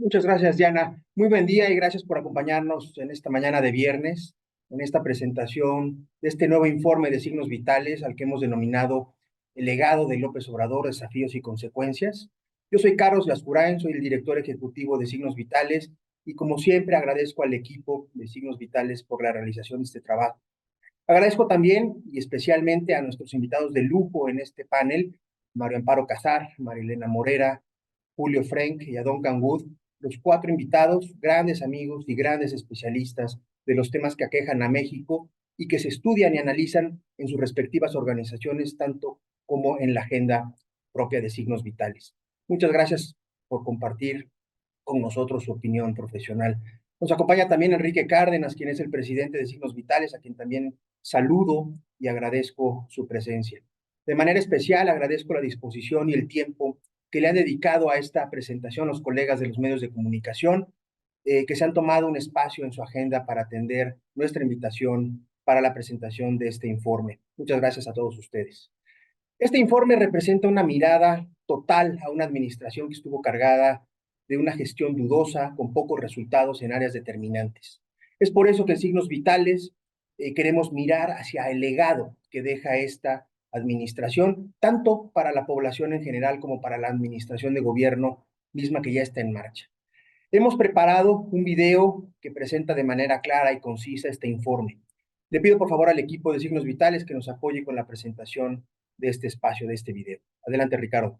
Muchas gracias, Diana. Muy buen día y gracias por acompañarnos en esta mañana de viernes, en esta presentación de este nuevo informe de signos vitales al que hemos denominado El legado de López Obrador, desafíos y consecuencias. Yo soy Carlos Lascurain, soy el director ejecutivo de Signos Vitales y como siempre agradezco al equipo de Signos Vitales por la realización de este trabajo. Agradezco también y especialmente a nuestros invitados de lujo en este panel, Mario Amparo Casar, Marilena Morera, Julio Frenk y a Duncan Wood, los cuatro invitados, grandes amigos y grandes especialistas de los temas que aquejan a México y que se estudian y analizan en sus respectivas organizaciones, tanto como en la agenda propia de Signos Vitales. Muchas gracias por compartir con nosotros su opinión profesional. Nos acompaña también Enrique Cárdenas, quien es el presidente de Signos Vitales, a quien también saludo y agradezco su presencia. De manera especial agradezco la disposición y el tiempo que le han dedicado a esta presentación los colegas de los medios de comunicación, que se han tomado un espacio en su agenda para atender nuestra invitación para la presentación de este informe. Muchas gracias a todos ustedes. Este informe representa una mirada total a una administración que estuvo cargada de una gestión dudosa, con pocos resultados en áreas determinantes. Es por eso que en Signos Vitales queremos mirar hacia el legado que deja esta administración, tanto para la población en general como para la administración de gobierno misma que ya está en marcha. Hemos preparado un video que presenta de manera clara y concisa este informe. Le pido por favor al equipo de Signos Vitales que nos apoye con la presentación de este espacio, de este video. Adelante, Ricardo.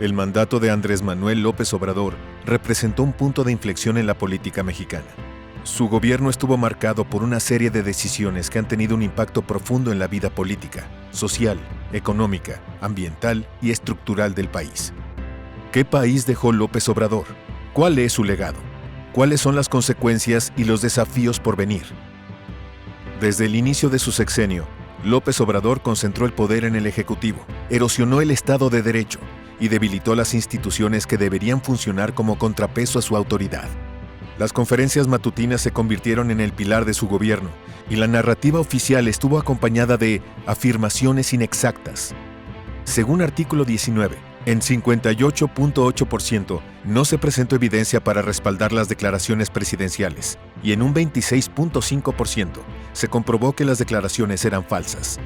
El mandato de Andrés Manuel López Obrador representó un punto de inflexión en la política mexicana. Su gobierno estuvo marcado por una serie de decisiones que han tenido un impacto profundo en la vida política, social, económica, ambiental y estructural del país. ¿Qué país dejó López Obrador? ¿Cuál es su legado? ¿Cuáles son las consecuencias y los desafíos por venir? Desde el inicio de su sexenio, López Obrador concentró el poder en el Ejecutivo, erosionó el Estado de Derecho y debilitó las instituciones que deberían funcionar como contrapeso a su autoridad. Las conferencias matutinas se convirtieron en el pilar de su gobierno y la narrativa oficial estuvo acompañada de afirmaciones inexactas. Según artículo 19, en 58.8% no se presentó evidencia para respaldar las declaraciones presidenciales y en un 26.5% se comprobó que las declaraciones eran falsas.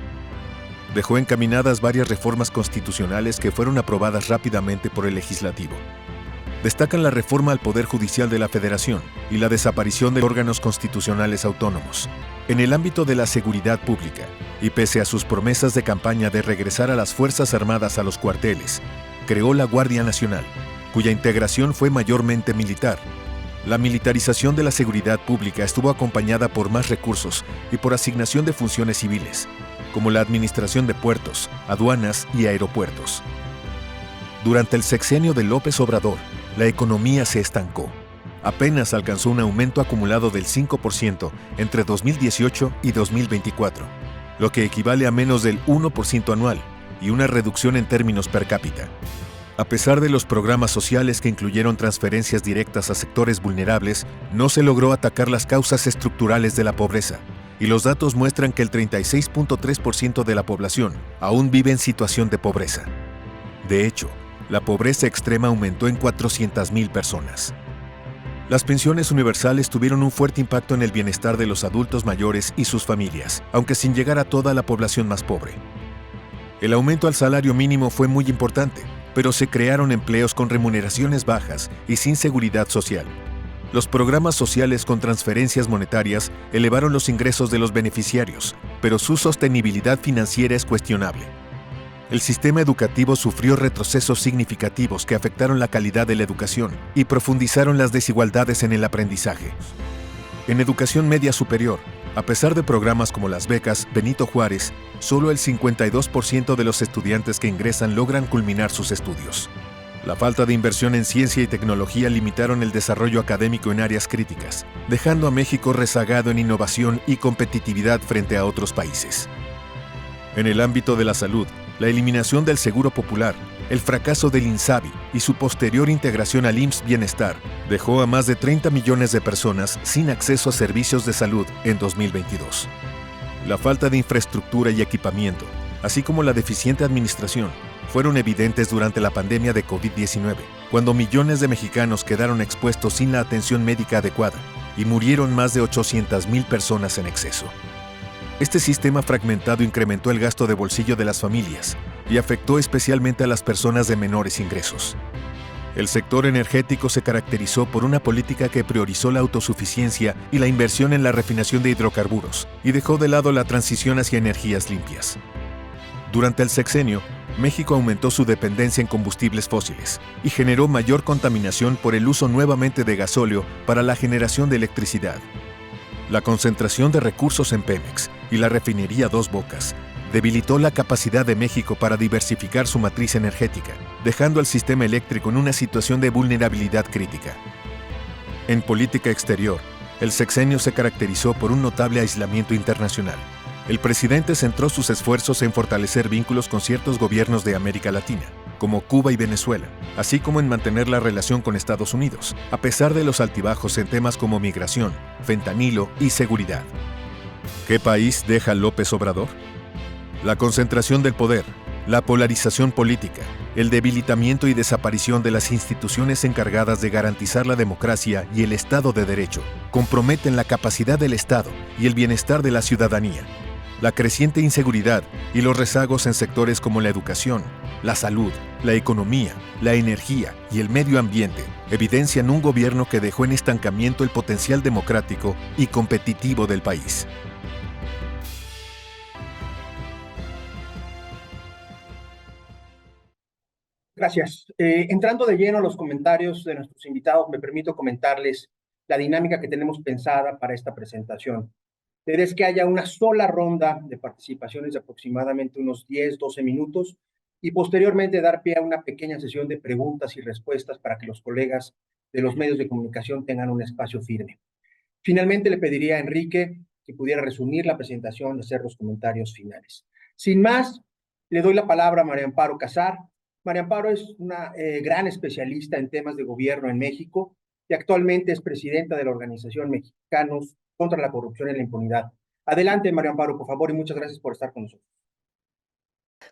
Dejó encaminadas varias reformas constitucionales que fueron aprobadas rápidamente por el legislativo. Destacan la reforma al Poder Judicial de la Federación y la desaparición de órganos constitucionales autónomos. En el ámbito de la seguridad pública, y pese a sus promesas de campaña de regresar a las Fuerzas Armadas a los cuarteles, creó la Guardia Nacional, cuya integración fue mayormente militar. La militarización de la seguridad pública estuvo acompañada por más recursos y por asignación de funciones civiles, como la administración de puertos, aduanas y aeropuertos. Durante el sexenio de López Obrador, la economía se estancó. Apenas alcanzó un aumento acumulado del 5% entre 2018 y 2024, lo que equivale a menos del 1% anual y una reducción en términos per cápita. A pesar de los programas sociales que incluyeron transferencias directas a sectores vulnerables, no se logró atacar las causas estructurales de la pobreza, y los datos muestran que el 36.3% de la población aún vive en situación de pobreza. De hecho, la pobreza extrema aumentó en 400,000 personas. Las pensiones universales tuvieron un fuerte impacto en el bienestar de los adultos mayores y sus familias, aunque sin llegar a toda la población más pobre. El aumento al salario mínimo fue muy importante, pero se crearon empleos con remuneraciones bajas y sin seguridad social. Los programas sociales con transferencias monetarias elevaron los ingresos de los beneficiarios, pero su sostenibilidad financiera es cuestionable. El sistema educativo sufrió retrocesos significativos que afectaron la calidad de la educación y profundizaron las desigualdades en el aprendizaje. En educación media superior, a pesar de programas como las becas Benito Juárez, solo el 52% de los estudiantes que ingresan logran culminar sus estudios. La falta de inversión en ciencia y tecnología limitaron el desarrollo académico en áreas críticas, dejando a México rezagado en innovación y competitividad frente a otros países. En el ámbito de la salud, la eliminación del Seguro Popular, el fracaso del INSABI y su posterior integración al IMSS Bienestar dejó a más de 30 millones de personas sin acceso a servicios de salud en 2022. La falta de infraestructura y equipamiento, así como la deficiente administración, fueron evidentes durante la pandemia de COVID-19, cuando millones de mexicanos quedaron expuestos sin la atención médica adecuada y murieron más de 800,000 personas en exceso. Este sistema fragmentado incrementó el gasto de bolsillo de las familias y afectó especialmente a las personas de menores ingresos. El sector energético se caracterizó por una política que priorizó la autosuficiencia y la inversión en la refinación de hidrocarburos y dejó de lado la transición hacia energías limpias. Durante el sexenio, México aumentó su dependencia en combustibles fósiles y generó mayor contaminación por el uso nuevamente de gasóleo para la generación de electricidad. La concentración de recursos en Pemex y la refinería Dos Bocas debilitó la capacidad de México para diversificar su matriz energética, dejando al sistema eléctrico en una situación de vulnerabilidad crítica. En política exterior, el sexenio se caracterizó por un notable aislamiento internacional. El presidente centró sus esfuerzos en fortalecer vínculos con ciertos gobiernos de América Latina, como Cuba y Venezuela, así como en mantener la relación con Estados Unidos, a pesar de los altibajos en temas como migración, fentanilo y seguridad. ¿Qué país deja López Obrador? La concentración del poder, la polarización política, el debilitamiento y desaparición de las instituciones encargadas de garantizar la democracia y el Estado de Derecho comprometen la capacidad del Estado y el bienestar de la ciudadanía. La creciente inseguridad y los rezagos en sectores como la educación, la salud, la economía, la energía y el medio ambiente evidencian un gobierno que dejó en estancamiento el potencial democrático y competitivo del país. Gracias. Entrando de lleno a los comentarios de nuestros invitados, me permito comentarles la dinámica que tenemos pensada para esta presentación. La idea es que haya una sola ronda de participaciones de aproximadamente unos 10, 12 minutos y posteriormente dar pie a una pequeña sesión de preguntas y respuestas para que los colegas de los medios de comunicación tengan un espacio firme. Finalmente, le pediría a Enrique que pudiera resumir la presentación y hacer los comentarios finales. Sin más, le doy la palabra a María Amparo Casar. María Amparo es una gran especialista en temas de gobierno en México y actualmente es presidenta de la organización Mexicanos contra la Corrupción y la Impunidad. Adelante, María Amparo, por favor, y muchas gracias por estar con nosotros.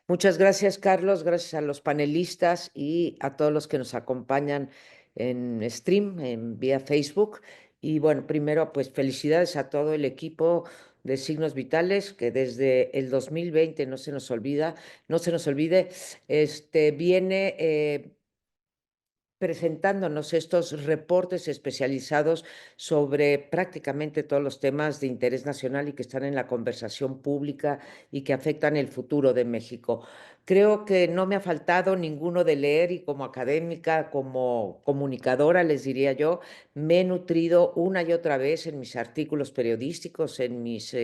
Muchas gracias, Carlos. Gracias a los panelistas y a todos los que nos acompañan en stream, en vía Facebook. Y bueno, primero, pues felicidades a todo el equipo de Signos Vitales, que desde el 2020 no se nos olvide, viene presentándonos estos reportes especializados sobre prácticamente todos los temas de interés nacional y que están en la conversación pública y que afectan el futuro de México. Creo que no me ha faltado ninguno de leer, y como académica, como comunicadora, les diría yo, me he nutrido una y otra vez en mis artículos periodísticos, en mis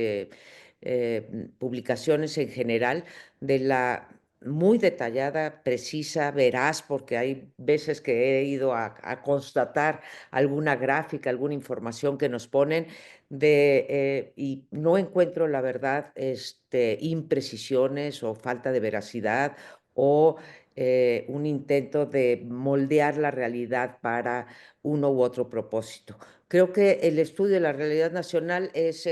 publicaciones en general, de la muy detallada, precisa, veraz, porque hay veces que he ido a constatar alguna gráfica, alguna información que nos ponen y no encuentro, la verdad, imprecisiones o falta de veracidad o un intento de moldear la realidad para uno u otro propósito. Creo que el estudio de la realidad nacional es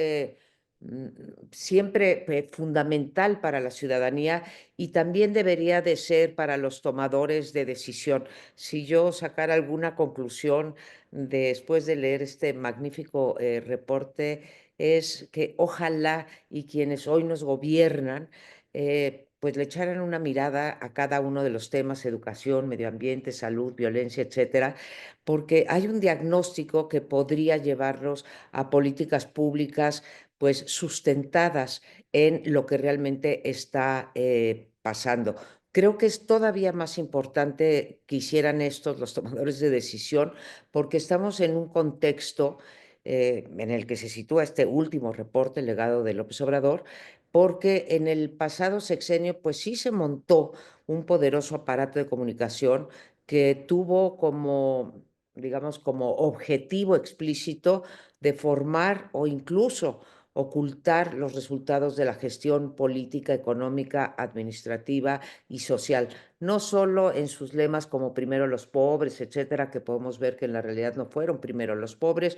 siempre fundamental para la ciudadanía y también debería de ser para los tomadores de decisión. Si yo sacara alguna conclusión después de leer este magnífico reporte, es que ojalá y quienes hoy nos gobiernan, pues le echaran una mirada a cada uno de los temas: educación, medio ambiente, salud, violencia, etcétera, porque hay un diagnóstico que podría llevarnos a políticas públicas pues sustentadas en lo que realmente está pasando. Creo que es todavía más importante que hicieran estos los tomadores de decisión, porque estamos en un contexto en el que se sitúa este último reporte, el legado de López Obrador, porque en el pasado sexenio, pues sí se montó un poderoso aparato de comunicación que tuvo como, digamos, como objetivo explícito de formar o incluso ocultar los resultados de la gestión política, económica, administrativa y social, no solo en sus lemas como primero los pobres, etcétera, que podemos ver que en la realidad no fueron primero los pobres,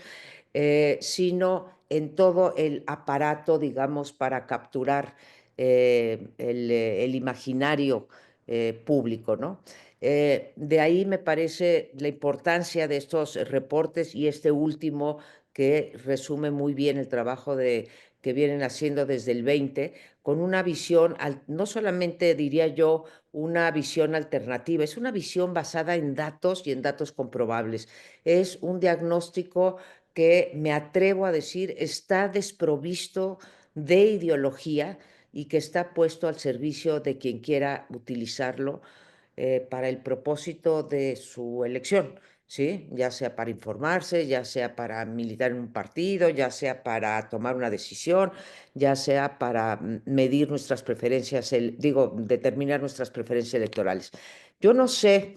sino en todo el aparato, digamos, para capturar el imaginario público, ¿no? De ahí me parece la importancia de estos reportes y este último que resume muy bien el trabajo que vienen haciendo desde el 20, con una visión, no solamente diría yo una visión alternativa, es una visión basada en datos y en datos comprobables. Es un diagnóstico que me atrevo a decir está desprovisto de ideología y que está puesto al servicio de quien quiera utilizarlo para el propósito de su elección, ¿sí? Ya sea para informarse, ya sea para militar en un partido, ya sea para tomar una decisión, ya sea para medir nuestras preferencias, digo, determinar nuestras preferencias electorales. Yo no sé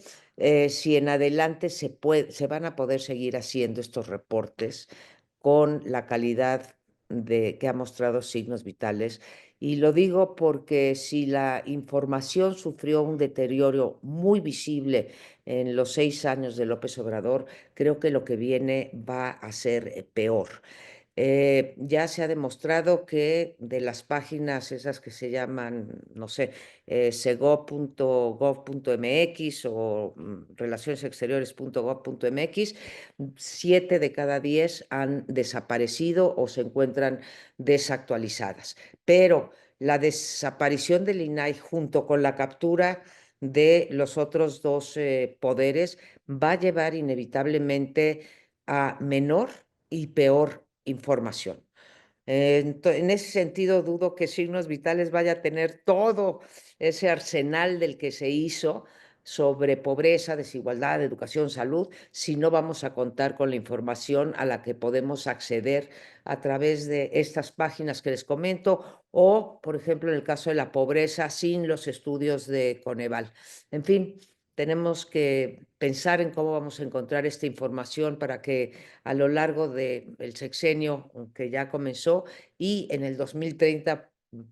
si en adelante se van a poder seguir haciendo estos reportes con la calidad que ha mostrado Signos Vitales. Y lo digo porque si la información sufrió un deterioro muy visible en los 6 años de López Obrador, creo que lo que viene va a ser peor. Ya se ha demostrado que de las páginas esas que se llaman, no sé, sego.gov.mx o relacionesexteriores.gov.mx, 7 de cada 10 han desaparecido o se encuentran desactualizadas. Pero la desaparición del INAI junto con la captura de los otros dos poderes va a llevar inevitablemente a menor y peor información. En ese sentido, dudo que Signos Vitales vaya a tener todo ese arsenal del que se hizo sobre pobreza, desigualdad, educación, salud, si no vamos a contar con la información a la que podemos acceder a través de estas páginas que les comento o, por ejemplo, en el caso de la pobreza, sin los estudios de Coneval. En fin, tenemos que pensar en cómo vamos a encontrar esta información para que a lo largo del sexenio que ya comenzó y en el 2030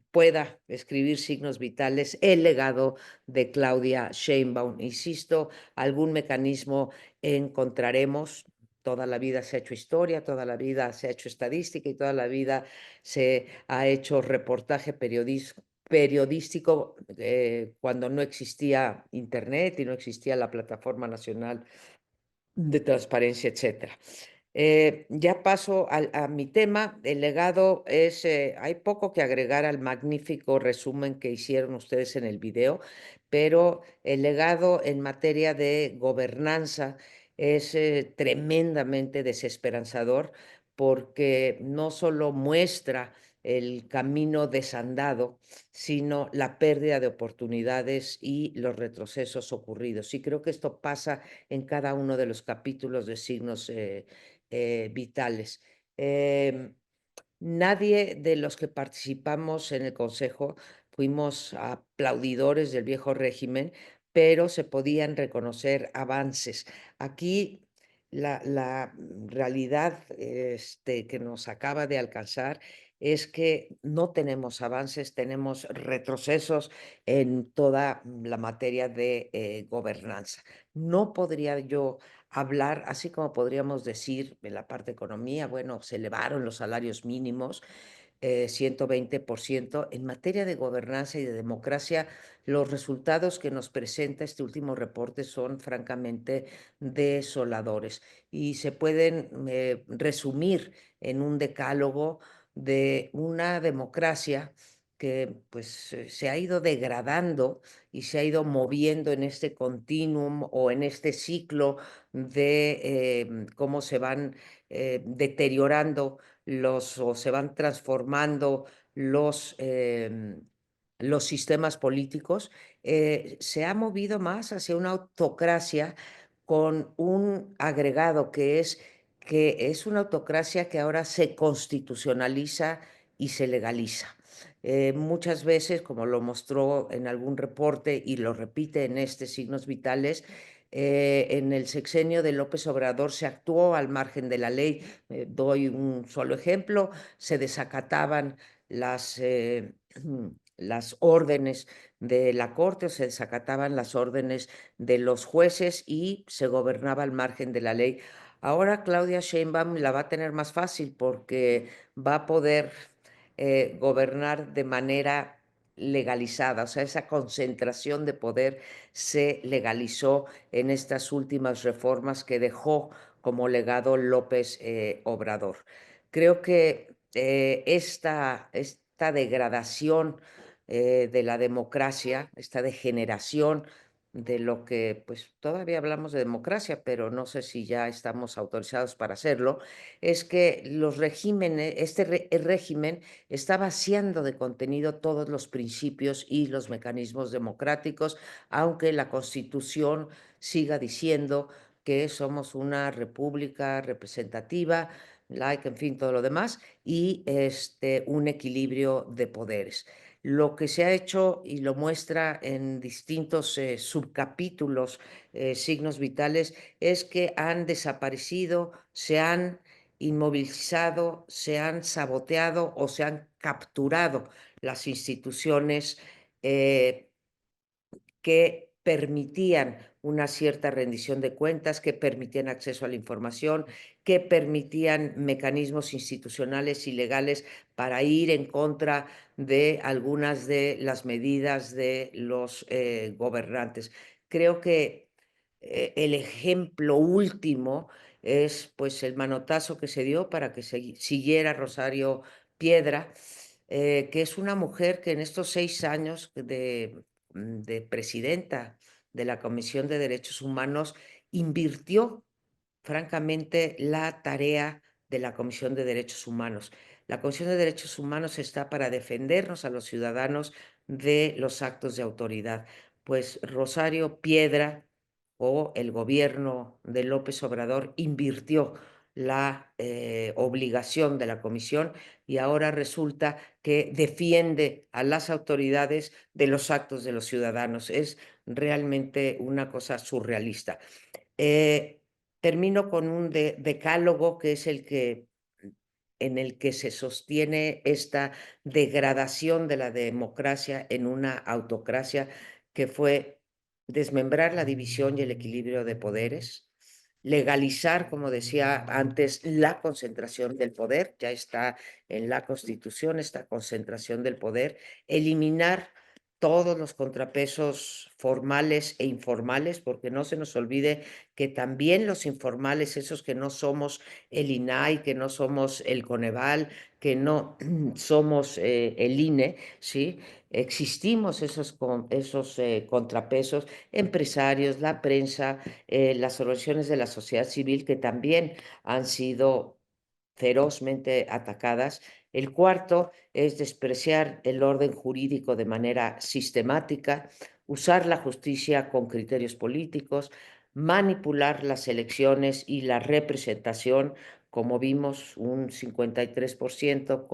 pueda escribir Signos Vitales el legado de Claudia Sheinbaum. Insisto, algún mecanismo encontraremos. Toda la vida se ha hecho historia, toda la vida se ha hecho estadística y toda la vida se ha hecho reportaje periodístico cuando no existía Internet y no existía la Plataforma Nacional de Transparencia, etcétera. Ya paso a mi tema. El legado es, hay poco que agregar al magnífico resumen que hicieron ustedes en el video, pero el legado en materia de gobernanza es tremendamente desesperanzador porque no solo muestra el camino desandado, sino la pérdida de oportunidades y los retrocesos ocurridos. Y creo que esto pasa en cada uno de los capítulos de Signos Vitales. Nadie de los que participamos en el consejo fuimos aplaudidores del viejo régimen, pero se podían reconocer avances. Aquí la realidad que nos acaba de alcanzar es que no tenemos avances, tenemos retrocesos en toda la materia de gobernanza. No podría yo hablar, así como podríamos decir en la parte de economía, bueno, se elevaron los salarios mínimos, 120%. En materia de gobernanza y de democracia, los resultados que nos presenta este último reporte son francamente desoladores y se pueden resumir en un decálogo de una democracia que pues se ha ido degradando y se ha ido moviendo en este continuum o en este ciclo de cómo se van deteriorando o se van transformando los sistemas políticos, se ha movido más hacia una autocracia con un agregado que es una autocracia que ahora se constitucionaliza y se legaliza. Muchas veces, como lo mostró en algún reporte y lo repite en este Signos Vitales, en el sexenio de López Obrador se actuó al margen de la ley. Doy un solo ejemplo, se desacataban las, las órdenes de la Corte, o se desacataban las órdenes de los jueces y se gobernaba al margen de la ley. Ahora Claudia Sheinbaum la va a tener más fácil porque va a poder gobernar de manera legalizada, o sea, esa concentración de poder se legalizó en estas últimas reformas que dejó como legado López Obrador. Creo que esta degradación de la democracia, esta degeneración de lo que, pues todavía hablamos de democracia, pero no sé si ya estamos autorizados para hacerlo, es que los regímenes, el régimen está vaciando de contenido todos los principios y los mecanismos democráticos, aunque la Constitución siga diciendo que somos una república representativa, laica, en fin, todo lo demás, y un equilibrio de poderes. Lo que se ha hecho y lo muestra en distintos subcapítulos, signos vitales, es que han desaparecido, se han inmovilizado, se han saboteado o se han capturado las instituciones que permitían una cierta rendición de cuentas, que permitían acceso a la información, que permitían mecanismos institucionales y legales para ir en contra de algunas de las medidas de los gobernantes. Creo que el ejemplo último es pues el manotazo que se dio para que siguiera Rosario Piedra, que es una mujer que en estos 6 años de presidenta de la Comisión de Derechos Humanos invirtió francamente la tarea de la Comisión de Derechos Humanos. La Comisión de Derechos Humanos está para defendernos a los ciudadanos de los actos de autoridad. Pues Rosario Piedra o el gobierno de López Obrador invirtió la obligación de la comisión y ahora resulta que defiende a las autoridades de los actos de los ciudadanos. Es realmente una cosa surrealista. Eh, Termino con un decálogo que es en el que se sostiene esta degradación de la democracia en una autocracia, que fue desmembrar la división y el equilibrio de poderes, legalizar, como decía antes, la concentración del poder, ya está en la Constitución esta concentración del poder, eliminar todos los contrapesos formales e informales, porque no se nos olvide que también los informales, esos que no somos el INAI, que no somos el Coneval, que no somos el INE, ¿sí? Existimos esos contrapesos, empresarios, la prensa, las organizaciones de la sociedad civil que también han sido ferozmente atacadas. El cuarto es despreciar el orden jurídico de manera sistemática, usar la justicia con criterios políticos, manipular las elecciones y la representación, como vimos, un 53%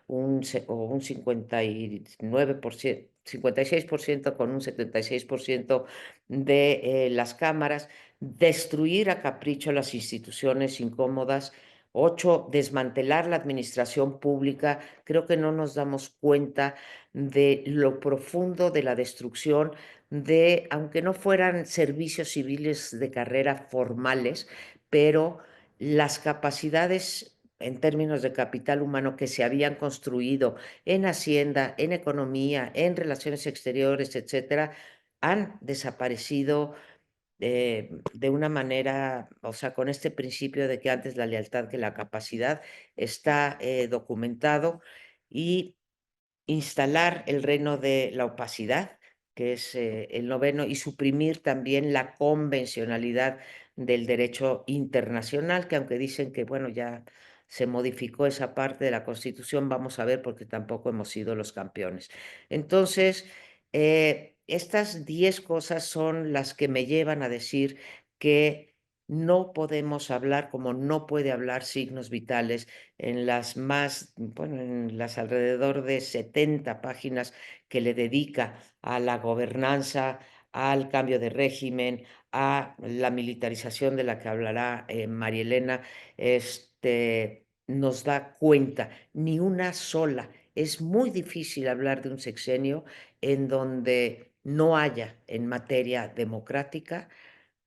o un 59%, 56% con un 76% de las cámaras, destruir a capricho las instituciones incómodas. 8, desmantelar la administración pública. Creo que no nos damos cuenta de lo profundo de la destrucción de, aunque no fueran servicios civiles de carrera formales, pero las capacidades en términos de capital humano que se habían construido en Hacienda, en economía, en relaciones exteriores, etcétera, han desaparecido de una manera, o sea, con este principio de que antes la lealtad que la capacidad está documentado, y instalar el reino de la opacidad, que es el noveno, y suprimir también la convencionalidad del derecho internacional, que aunque dicen que, bueno, ya se modificó esa parte de la Constitución, vamos a ver, porque tampoco hemos sido los campeones. Entonces, estas 10 cosas son las que me llevan a decir que no podemos hablar como no puede hablar signos vitales en las más, bueno, en las alrededor de 70 páginas que le dedica a la gobernanza, al cambio de régimen, a la militarización de la que hablará María Elena, nos da cuenta, ni una sola. Es muy difícil hablar de un sexenio en donde no haya en materia democrática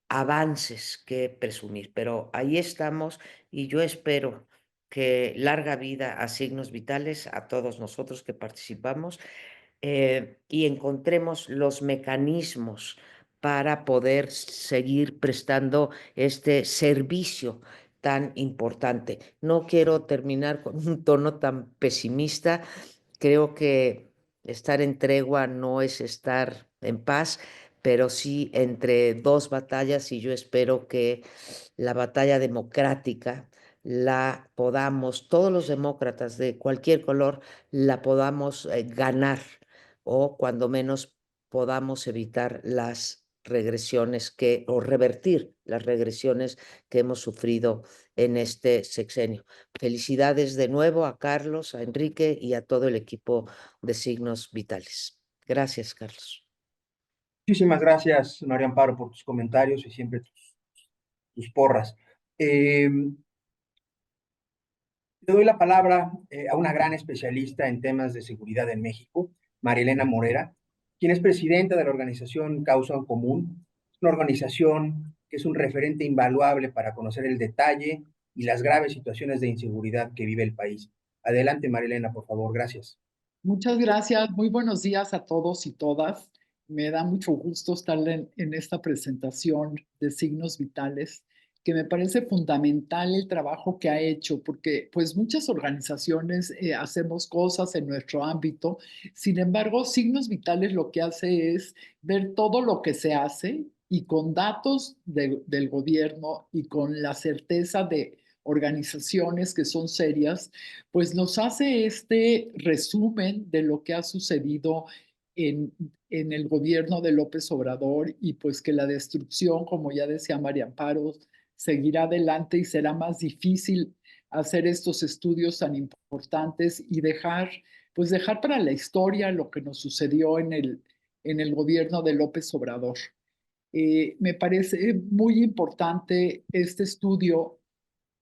avances que presumir, pero ahí estamos y yo espero que larga vida a signos vitales, a todos nosotros que participamos, y encontremos los mecanismos para poder seguir prestando este servicio tan importante. No quiero terminar con un tono tan pesimista. Creo que estar en tregua no es estar en paz, pero sí entre dos batallas, y yo espero que la batalla democrática la podamos, todos los demócratas de cualquier color, la podamos ganar, o cuando menos podamos evitar las regresiones o revertir las regresiones que hemos sufrido en este sexenio. Felicidades de nuevo a Carlos, a Enrique y a todo el equipo de Signos Vitales. Gracias, Carlos. Muchísimas gracias, María Amparo, por tus comentarios y siempre tus porras. Eh, Le doy la palabra a una gran especialista en temas de seguridad en México, Marielena Morera, quien es presidenta de la organización Causa en Común, una organización que es un referente invaluable para conocer el detalle y las graves situaciones de inseguridad que vive el país. Adelante, Marielena, por favor, gracias. Muchas gracias. Muy buenos días a todos y todas. Me da mucho gusto estar en esta presentación de Signos Vitales, que me parece fundamental el trabajo que ha hecho, porque pues muchas organizaciones hacemos cosas en nuestro ámbito. Sin embargo, Signos Vitales lo que hace es ver todo lo que se hace y con datos del gobierno y con la certeza de organizaciones que son serias, pues nos hace este resumen de lo que ha sucedido en, en el gobierno de López Obrador, y pues que la destrucción, como ya decía María Amparo, seguirá adelante y será más difícil hacer estos estudios tan importantes y dejar para la historia lo que nos sucedió en el gobierno de López Obrador. Me parece muy importante este estudio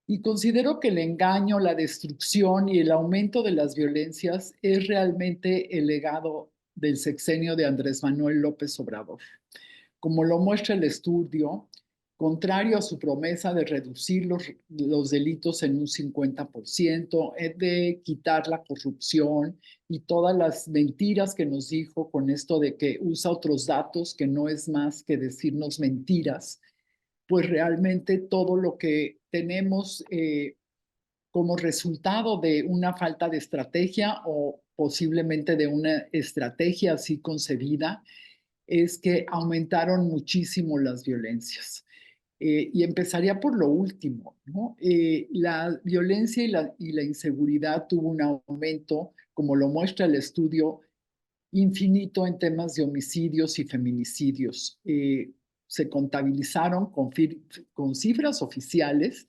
y considero que el engaño, la destrucción y el aumento de las violencias es realmente el legado del sexenio de Andrés Manuel López Obrador. Como lo muestra el estudio, contrario a su promesa de reducir los delitos en un 50%, de quitar la corrupción y todas las mentiras que nos dijo con esto de que usa otros datos, que no es más que decirnos mentiras, pues realmente todo lo que tenemos como resultado de una falta de estrategia o posiblemente de una estrategia así concebida es que aumentaron muchísimo las violencias. Y empezaría por lo último, ¿no? La violencia y la inseguridad tuvo un aumento, como lo muestra el estudio, infinito en temas de homicidios y feminicidios. Se contabilizaron con cifras oficiales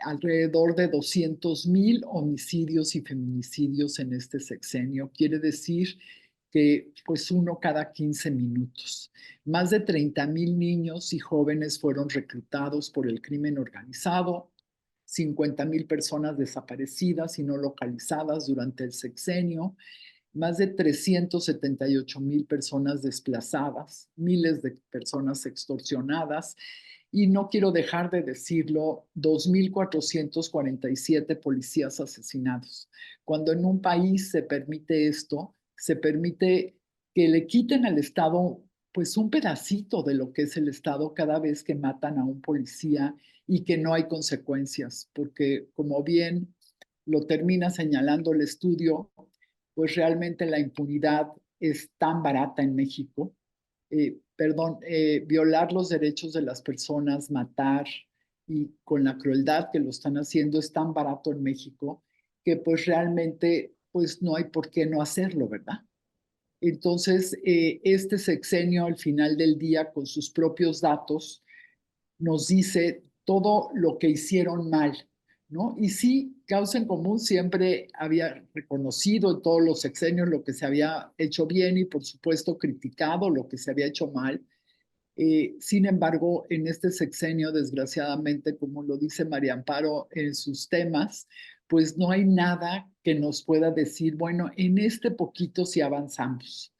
alrededor de 200,000 homicidios y feminicidios en este sexenio. Quiere decir que pues uno cada 15 minutos. Más de 30,000 niños y jóvenes fueron reclutados por el crimen organizado, 50,000 personas desaparecidas y no localizadas durante el sexenio, más de 378,000 personas desplazadas, miles de personas extorsionadas, y no quiero dejar de decirlo, 2,447 policías asesinados. Cuando en un país se permite esto, se permite que le quiten al Estado pues un pedacito de lo que es el Estado cada vez que matan a un policía y que no hay consecuencias, porque como bien lo termina señalando el estudio, pues realmente la impunidad es tan barata en México. Violar los derechos de las personas, matar y con la crueldad que lo están haciendo es tan barato en México que pues realmente pues no hay por qué no hacerlo, ¿verdad? Entonces, este sexenio al final del día con sus propios datos nos dice todo lo que hicieron mal, ¿no? Y sí, Causa en Común siempre había reconocido en todos los sexenios lo que se había hecho bien y por supuesto criticado lo que se había hecho mal. Sin embargo, en este sexenio, desgraciadamente, como lo dice María Amparo en sus temas, pues no hay nada que nos pueda decir, bueno, en este poquito sí avanzamos.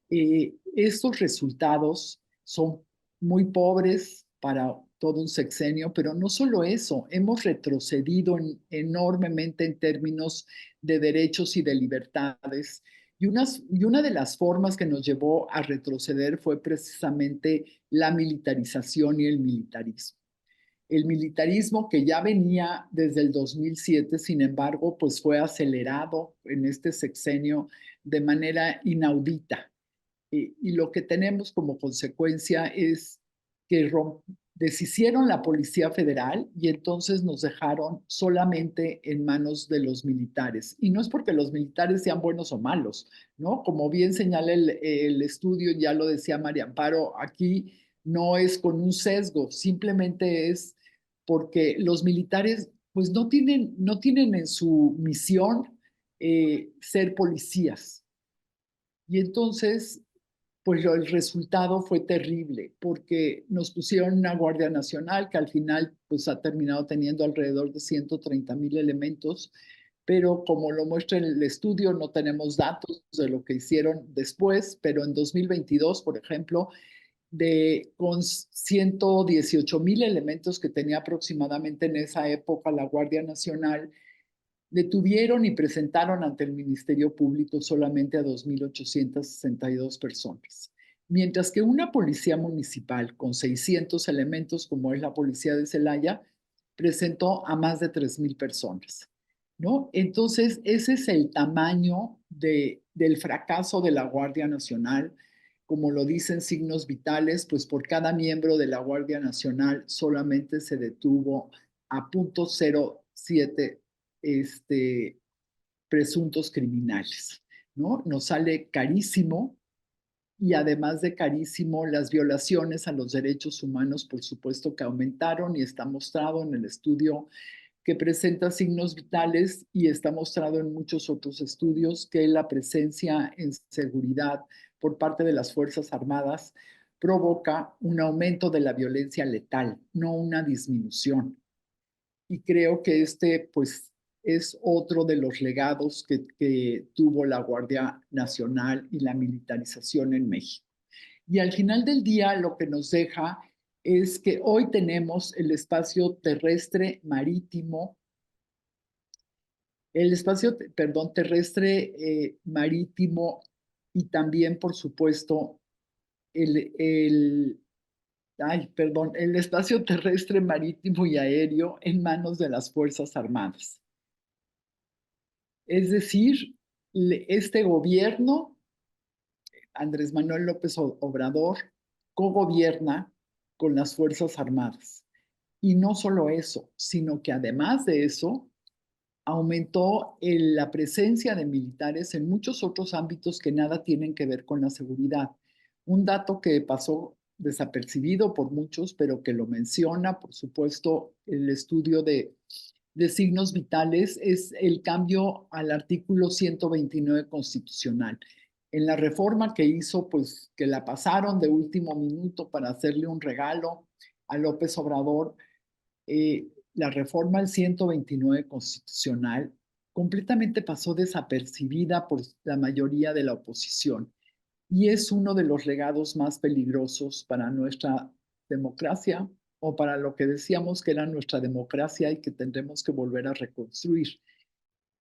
Estos resultados son muy pobres para todo un sexenio, pero no solo eso, hemos retrocedido enormemente en términos de derechos y de libertades. Y una de las formas que nos llevó a retroceder fue precisamente la militarización y el militarismo. El militarismo que ya venía desde el 2007, sin embargo, pues fue acelerado en este sexenio de manera inaudita. Y lo que tenemos como consecuencia es que deshicieron la Policía Federal y entonces nos dejaron solamente en manos de los militares. Y no es porque los militares sean buenos o malos, ¿no? Como bien señala el estudio, ya lo decía María Amparo, aquí no es con un sesgo, simplemente es porque los militares pues no tienen en su misión ser policías. Y entonces pues el resultado fue terrible porque nos pusieron una Guardia Nacional que al final pues ha terminado teniendo alrededor de 130,000 elementos, pero como lo muestra el estudio, no tenemos datos de lo que hicieron después, pero en 2022, por ejemplo, con 118,000 elementos que tenía aproximadamente en esa época la Guardia Nacional, detuvieron y presentaron ante el Ministerio Público solamente a 2,862 personas, mientras que una policía municipal con 600 elementos, como es la policía de Celaya, presentó a más de 3,000 personas, ¿no? Entonces, ese es el tamaño del fracaso de la Guardia Nacional. Como lo dicen signos vitales, pues por cada miembro de la Guardia Nacional solamente se detuvo a 0.07 presuntos criminales, ¿no? Nos sale carísimo y además de carísimo, las violaciones a los derechos humanos, por supuesto que aumentaron y está mostrado en el estudio que presenta signos vitales y está mostrado en muchos otros estudios que la presencia en seguridad por parte de las Fuerzas Armadas provoca un aumento de la violencia letal, no una disminución. Y creo que pues, es otro de los legados que tuvo la Guardia Nacional y la militarización en México. Y al final del día, lo que nos deja es que hoy tenemos el espacio terrestre marítimo, marítimo y también, por supuesto, el el espacio terrestre, marítimo y aéreo en manos de las Fuerzas Armadas. Es decir, este gobierno, Andrés Manuel López Obrador, cogobierna con las Fuerzas Armadas. Y no solo eso, sino que además de eso, aumentó la presencia de militares en muchos otros ámbitos que nada tienen que ver con la seguridad. Un dato que pasó desapercibido por muchos, pero que lo menciona, por supuesto, el estudio de signos vitales, es el cambio al artículo 129 constitucional. En la reforma que hizo, pues que la pasaron de último minuto para hacerle un regalo a López Obrador, la reforma al 129 constitucional completamente pasó desapercibida por la mayoría de la oposición y es uno de los legados más peligrosos para nuestra democracia o para lo que decíamos que era nuestra democracia y que tendremos que volver a reconstruir,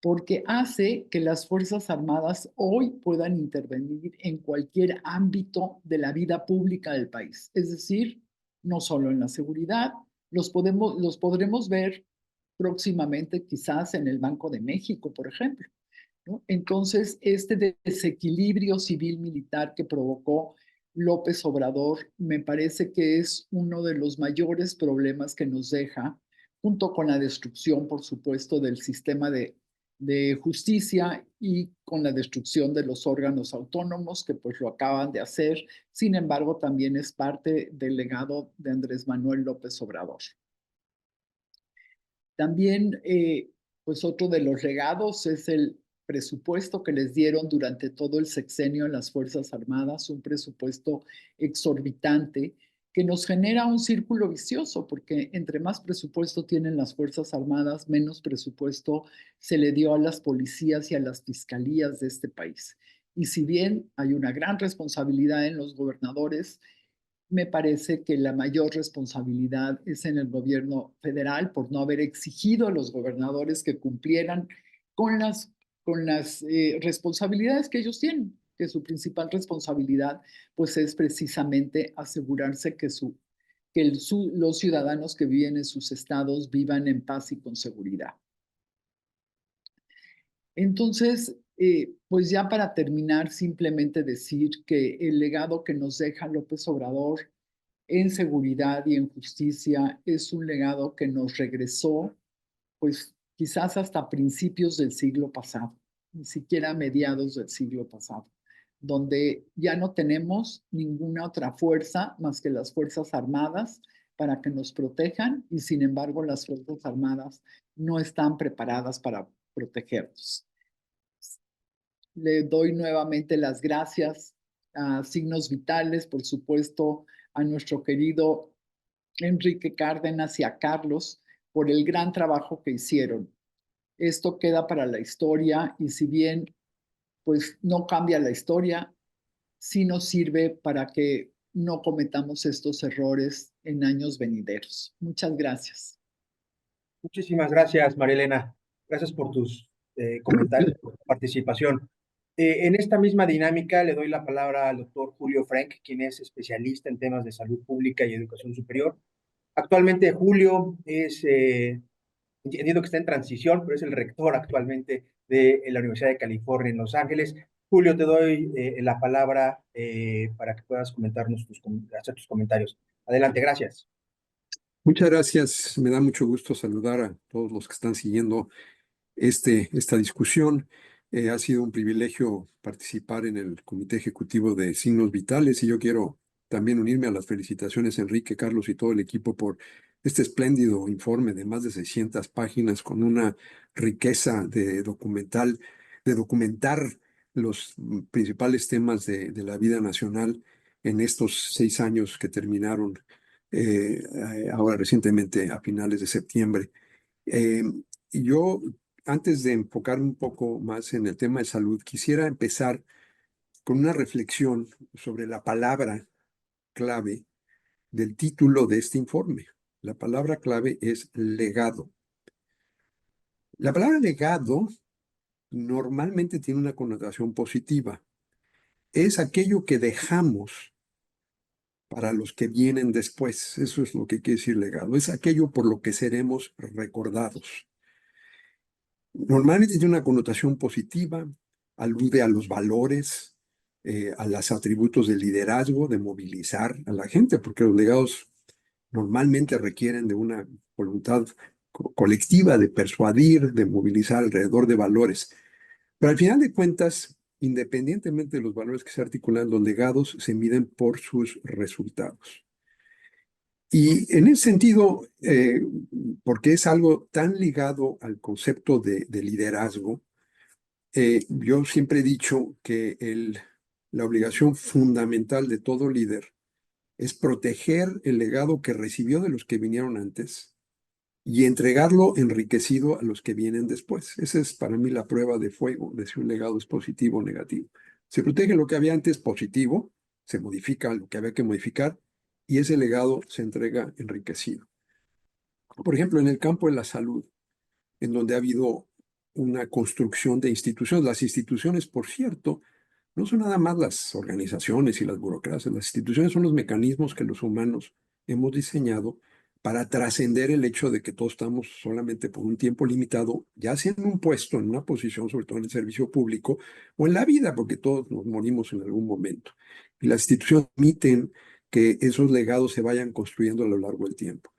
porque hace que las Fuerzas Armadas hoy puedan intervenir en cualquier ámbito de la vida pública del país, es decir, no solo en la seguridad, los podremos ver próximamente quizás en el Banco de México, por ejemplo, ¿no? Entonces, este desequilibrio civil-militar que provocó López Obrador me parece que es uno de los mayores problemas que nos deja, junto con la destrucción, por supuesto, del sistema de justicia y con la destrucción de los órganos autónomos que pues lo acaban de hacer. Sin embargo, también es parte del legado de Andrés Manuel López Obrador. También, pues otro de los legados es el presupuesto que les dieron durante todo el sexenio en las Fuerzas Armadas, un presupuesto exorbitante que nos genera un círculo vicioso, porque entre más presupuesto tienen las Fuerzas Armadas, menos presupuesto se le dio a las policías y a las fiscalías de este país. Y si bien hay una gran responsabilidad en los gobernadores, me parece que la mayor responsabilidad es en el gobierno federal por no haber exigido a los gobernadores que cumplieran con con las responsabilidades que ellos tienen, que su principal responsabilidad pues es precisamente asegurarse que los ciudadanos que viven en sus estados vivan en paz y con seguridad. Entonces, pues ya para terminar, simplemente decir que el legado que nos deja López Obrador en seguridad y en justicia es un legado que nos regresó, pues quizás hasta principios del siglo pasado, ni siquiera a mediados del siglo pasado, donde ya no tenemos ninguna otra fuerza más que las Fuerzas Armadas para que nos protejan y sin embargo las Fuerzas Armadas no están preparadas para protegernos. Le doy nuevamente las gracias a Signos Vitales, por supuesto, a nuestro querido Enrique Cárdenas y a Carlos por el gran trabajo que hicieron. Esto queda para la historia y si bien pues no cambia la historia, sí nos sirve para que no cometamos estos errores en años venideros. Muchas gracias. Muchísimas gracias, María Elena. Gracias por tus comentarios, por tu participación. En esta misma dinámica le doy la palabra al doctor Julio Frank, quien es especialista en temas de salud pública y educación superior. Actualmente Julio entiendo que está en transición, pero es el rector actualmente de la Universidad de California en Los Ángeles. Julio, te doy la palabra para que puedas comentarnos hacer tus comentarios. Adelante, gracias. Muchas gracias. Me da mucho gusto saludar a todos los que están siguiendo esta discusión. Ha sido un privilegio participar en el Comité Ejecutivo de Signos Vitales y yo quiero también unirme a las felicitaciones, Enrique, Carlos y todo el equipo por este espléndido informe de más de 600 páginas con una riqueza de documentar los principales temas de la vida nacional en estos 6 años que terminaron ahora recientemente a finales de septiembre. Y yo, antes de enfocar un poco más en el tema de salud, quisiera empezar con una reflexión sobre la palabra clave del título de este informe. La palabra clave es legado. La palabra legado normalmente tiene una connotación positiva. Es aquello que dejamos para los que vienen después. Eso es lo que quiere decir legado. Es aquello por lo que seremos recordados. Normalmente tiene una connotación positiva, alude a los valores, a los atributos de liderazgo, de movilizar a la gente, porque los legados normalmente requieren de una voluntad colectiva de persuadir, de movilizar alrededor de valores. Pero al final de cuentas, independientemente de los valores que se articulan, los legados se miden por sus resultados. Y en ese sentido, porque es algo tan ligado al concepto de liderazgo, yo siempre he dicho que la obligación fundamental de todo líder es proteger el legado que recibió de los que vinieron antes y entregarlo enriquecido a los que vienen después. Esa es para mí la prueba de fuego de si un legado es positivo o negativo. Se protege lo que había antes positivo, se modifica lo que había que modificar y ese legado se entrega enriquecido. Por ejemplo, en el campo de la salud, en donde ha habido una construcción de instituciones. Las instituciones, por cierto, no son nada más las organizaciones y las burocracias. Las instituciones son los mecanismos que los humanos hemos diseñado para trascender el hecho de que todos estamos solamente por un tiempo limitado, ya sea en un puesto, en una posición, sobre todo en el servicio público, o en la vida, porque todos nos morimos en algún momento. Y las instituciones permiten que esos legados se vayan construyendo a lo largo del tiempo.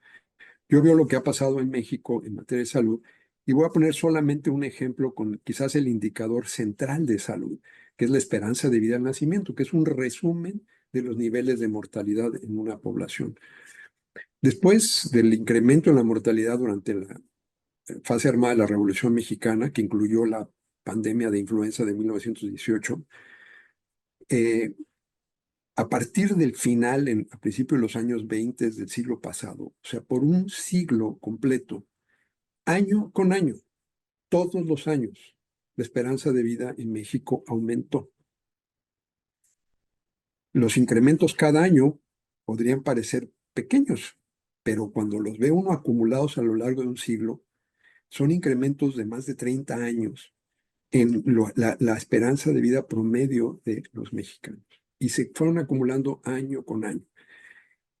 Yo veo lo que ha pasado en México en materia de salud y voy a poner solamente un ejemplo con quizás el indicador central de salud, que es la esperanza de vida al nacimiento, que es un resumen de los niveles de mortalidad en una población. Después del incremento en la mortalidad durante la fase armada de la Revolución Mexicana, que incluyó la pandemia de influenza de 1918, a partir del final, a principios de los años 20 del siglo pasado, o sea, por un siglo completo, año con año, todos los años, la esperanza de vida en México aumentó. Los incrementos cada año podrían parecer pequeños, pero cuando los ve uno acumulados a lo largo de un siglo, son incrementos de más de 30 años en la esperanza de vida promedio de los mexicanos. Y se fueron acumulando año con año.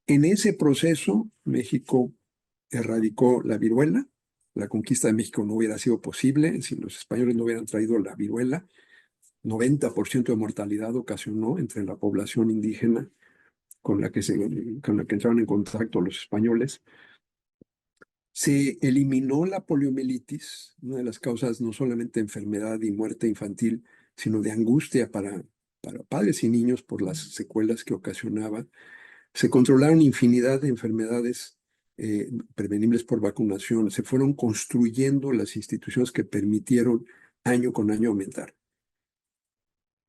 En ese proceso, México erradicó la viruela. La conquista de México no hubiera sido posible si los españoles no hubieran traído la viruela. 90% de mortalidad ocasionó entre la población indígena con la que entraron en contacto los españoles. Se eliminó la poliomielitis, una de las causas no solamente de enfermedad y muerte infantil, sino de angustia para padres y niños por las secuelas que ocasionaba. Se controlaron infinidad de enfermedades prevenibles por vacunación. Se fueron construyendo las instituciones que permitieron año con año aumentar.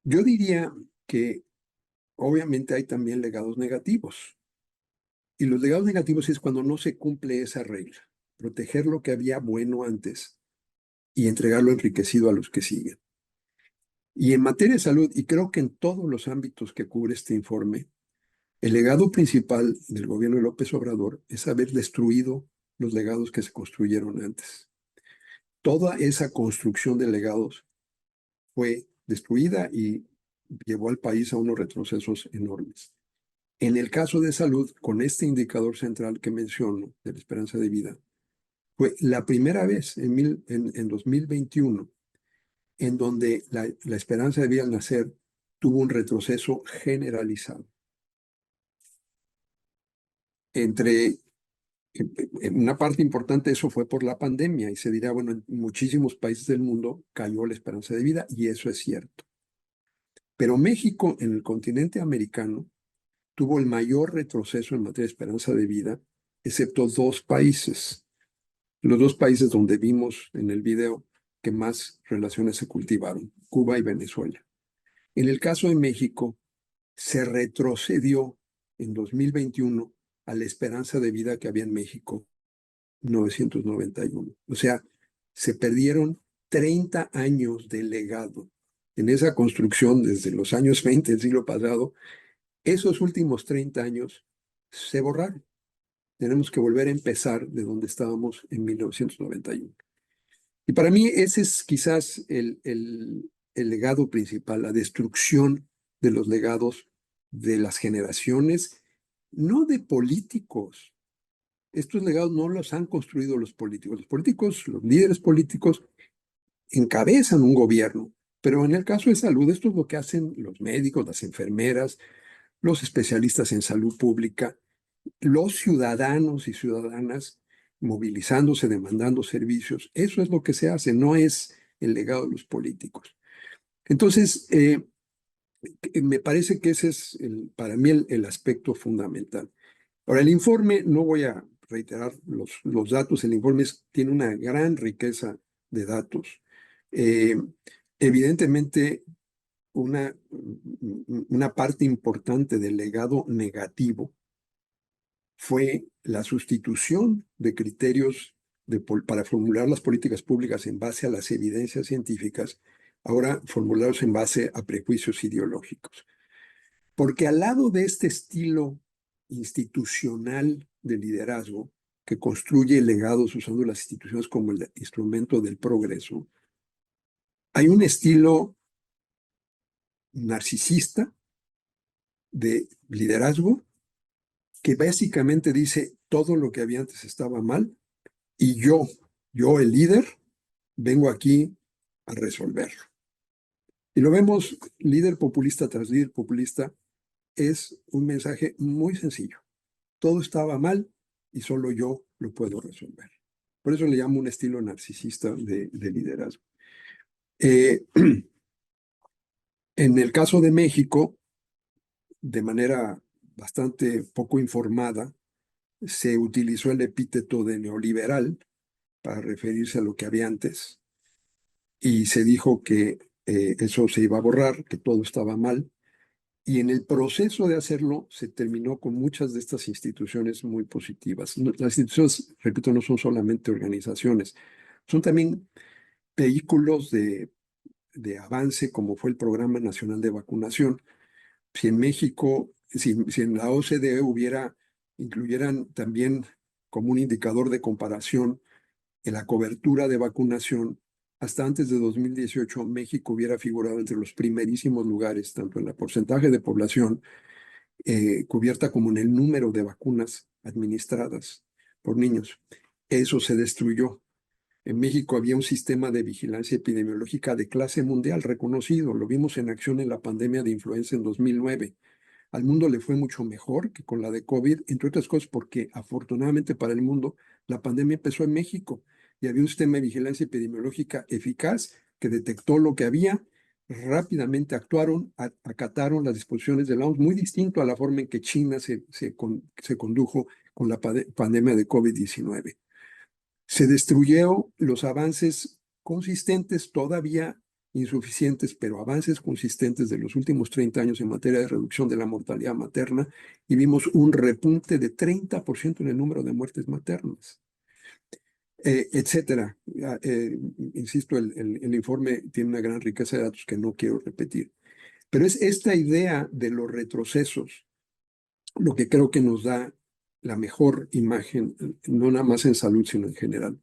Yo diría que obviamente hay también legados negativos. Y los legados negativos es cuando no se cumple esa regla. Proteger lo que había bueno antes y entregarlo enriquecido a los que siguen. Y en materia de salud, y creo que en todos los ámbitos que cubre este informe, el legado principal del gobierno de López Obrador es haber destruido los legados que se construyeron antes. Toda esa construcción de legados fue destruida y llevó al país a unos retrocesos enormes. En el caso de salud, con este indicador central que menciono, de la esperanza de vida, fue la primera vez en 2021 en donde la esperanza de vida al nacer tuvo un retroceso generalizado. En una parte importante eso fue por la pandemia y se dirá, bueno, en muchísimos países del mundo cayó la esperanza de vida y eso es cierto. Pero México, en el continente americano, tuvo el mayor retroceso en materia de esperanza de vida, excepto dos países. Los dos países donde vimos en el video que más relaciones se cultivaron, Cuba y Venezuela. En el caso de México, se retrocedió en 2021 a la esperanza de vida que había en México, 991. O sea, se perdieron 30 años de legado en esa construcción desde los años 20 del siglo pasado. Esos últimos 30 años se borraron. Tenemos que volver a empezar de donde estábamos en 1991. Y para mí ese es quizás el legado principal, la destrucción de los legados de las generaciones, no de políticos. Estos legados no los han construido los políticos. Los políticos, los líderes políticos, encabezan un gobierno. Pero en el caso de salud, esto es lo que hacen los médicos, las enfermeras, los especialistas en salud pública, los ciudadanos y ciudadanas movilizándose, demandando servicios. Eso es lo que se hace, no es el legado de los políticos. Entonces, me parece que ese es para mí el aspecto fundamental. Ahora, el informe, no voy a reiterar los datos, el informe tiene una gran riqueza de datos. Evidentemente, una parte importante del legado negativo fue la sustitución de criterios para formular las políticas públicas en base a las evidencias científicas, ahora formulados en base a prejuicios ideológicos. Porque al lado de este estilo institucional de liderazgo que construye legados usando las instituciones como el instrumento del progreso, hay un estilo narcisista de liderazgo que básicamente dice todo lo que había antes estaba mal y yo el líder, vengo aquí a resolverlo. Y lo vemos líder populista tras líder populista, es un mensaje muy sencillo. Todo estaba mal y solo yo lo puedo resolver. Por eso le llamo un estilo narcisista de liderazgo. En el caso de México, de manera bastante poco informada, se utilizó el epíteto de neoliberal para referirse a lo que había antes y se dijo que eso se iba a borrar, que todo estaba mal. Y en el proceso de hacerlo se terminó con muchas de estas instituciones muy positivas. Las instituciones, repito, no son solamente organizaciones, son también vehículos de avance como fue el Programa Nacional de Vacunación. Si en México, si en la OCDE incluyeran también como un indicador de comparación en la cobertura de vacunación hasta antes de 2018 México hubiera figurado entre los primerísimos lugares, tanto en el porcentaje de población cubierta como en el número de vacunas administradas por niños. Eso se destruyó. En México había un sistema de vigilancia epidemiológica de clase mundial reconocido. Lo vimos en acción en la pandemia de influenza en 2009. Al mundo le fue mucho mejor que con la de COVID, entre otras cosas porque afortunadamente para el mundo la pandemia empezó en México y había un sistema de vigilancia epidemiológica eficaz que detectó lo que había, rápidamente actuaron, acataron las disposiciones de la OMS, muy distinto a la forma en que China se condujo con la pandemia de COVID-19. Se destruyeron los avances consistentes, todavía insuficientes, pero avances consistentes de los últimos 30 años en materia de reducción de la mortalidad materna y vimos un repunte de 30% en el número de muertes maternas, etcétera. Insisto, el informe tiene una gran riqueza de datos que no quiero repetir, pero es esta idea de los retrocesos lo que creo que nos da la mejor imagen, no nada más en salud, sino en general.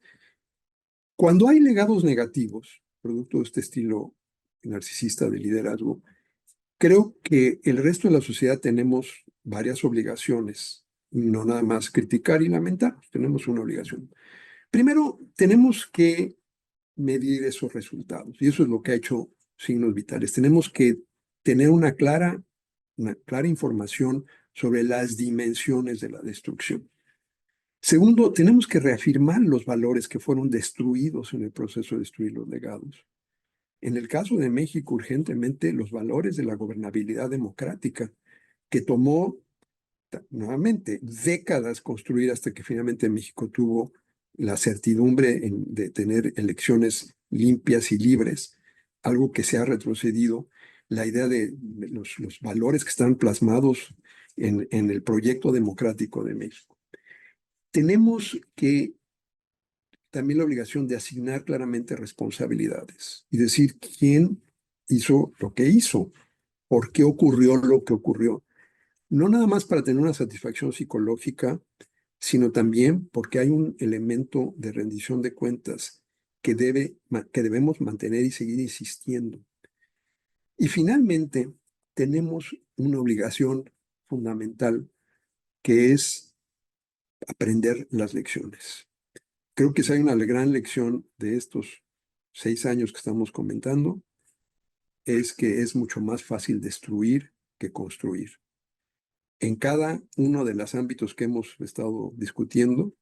Cuando hay legados negativos, producto de este estilo narcisista de liderazgo, creo que el resto de la sociedad tenemos varias obligaciones, no nada más criticar y lamentar, tenemos una obligación. Primero, tenemos que medir esos resultados, y eso es lo que ha hecho Signos Vitales. Tenemos que tener una clara información sobre las dimensiones de la destrucción. Segundo, tenemos que reafirmar los valores que fueron destruidos en el proceso de destruir los legados. En el caso de México, urgentemente, los valores de la gobernabilidad democrática, que tomó nuevamente décadas construir hasta que finalmente México tuvo la certidumbre de tener elecciones limpias y libres, algo que se ha retrocedido, la idea de los valores que están plasmados en el proyecto democrático de México. Tenemos que también la obligación de asignar claramente responsabilidades y decir quién hizo lo que hizo, por qué ocurrió lo que ocurrió. No nada más para tener una satisfacción psicológica, sino también porque hay un elemento de rendición de cuentas que debemos mantener y seguir insistiendo. Y finalmente, tenemos una obligación fundamental que es aprender las lecciones. Creo que si hay una gran lección de estos 6 años que estamos comentando, es que es mucho más fácil destruir que construir. En cada uno de los ámbitos que hemos estado discutiendo,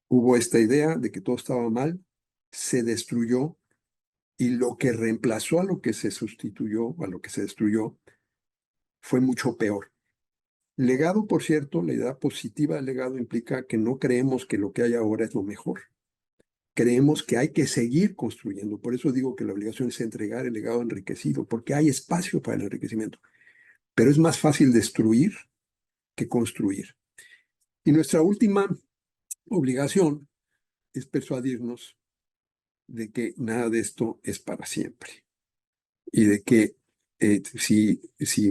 hubo esta idea de que todo estaba mal, se destruyó, y lo que reemplazó a lo que se sustituyó, a lo que se destruyó, fue mucho peor. Legado, por cierto, la idea positiva del legado implica que no creemos que lo que hay ahora es lo mejor. Creemos que hay que seguir construyendo. Por eso digo que la obligación es entregar el legado enriquecido, porque hay espacio para el enriquecimiento. Pero es más fácil destruir que construir. Y nuestra última obligación es persuadirnos de que nada de esto es para siempre. Y de que si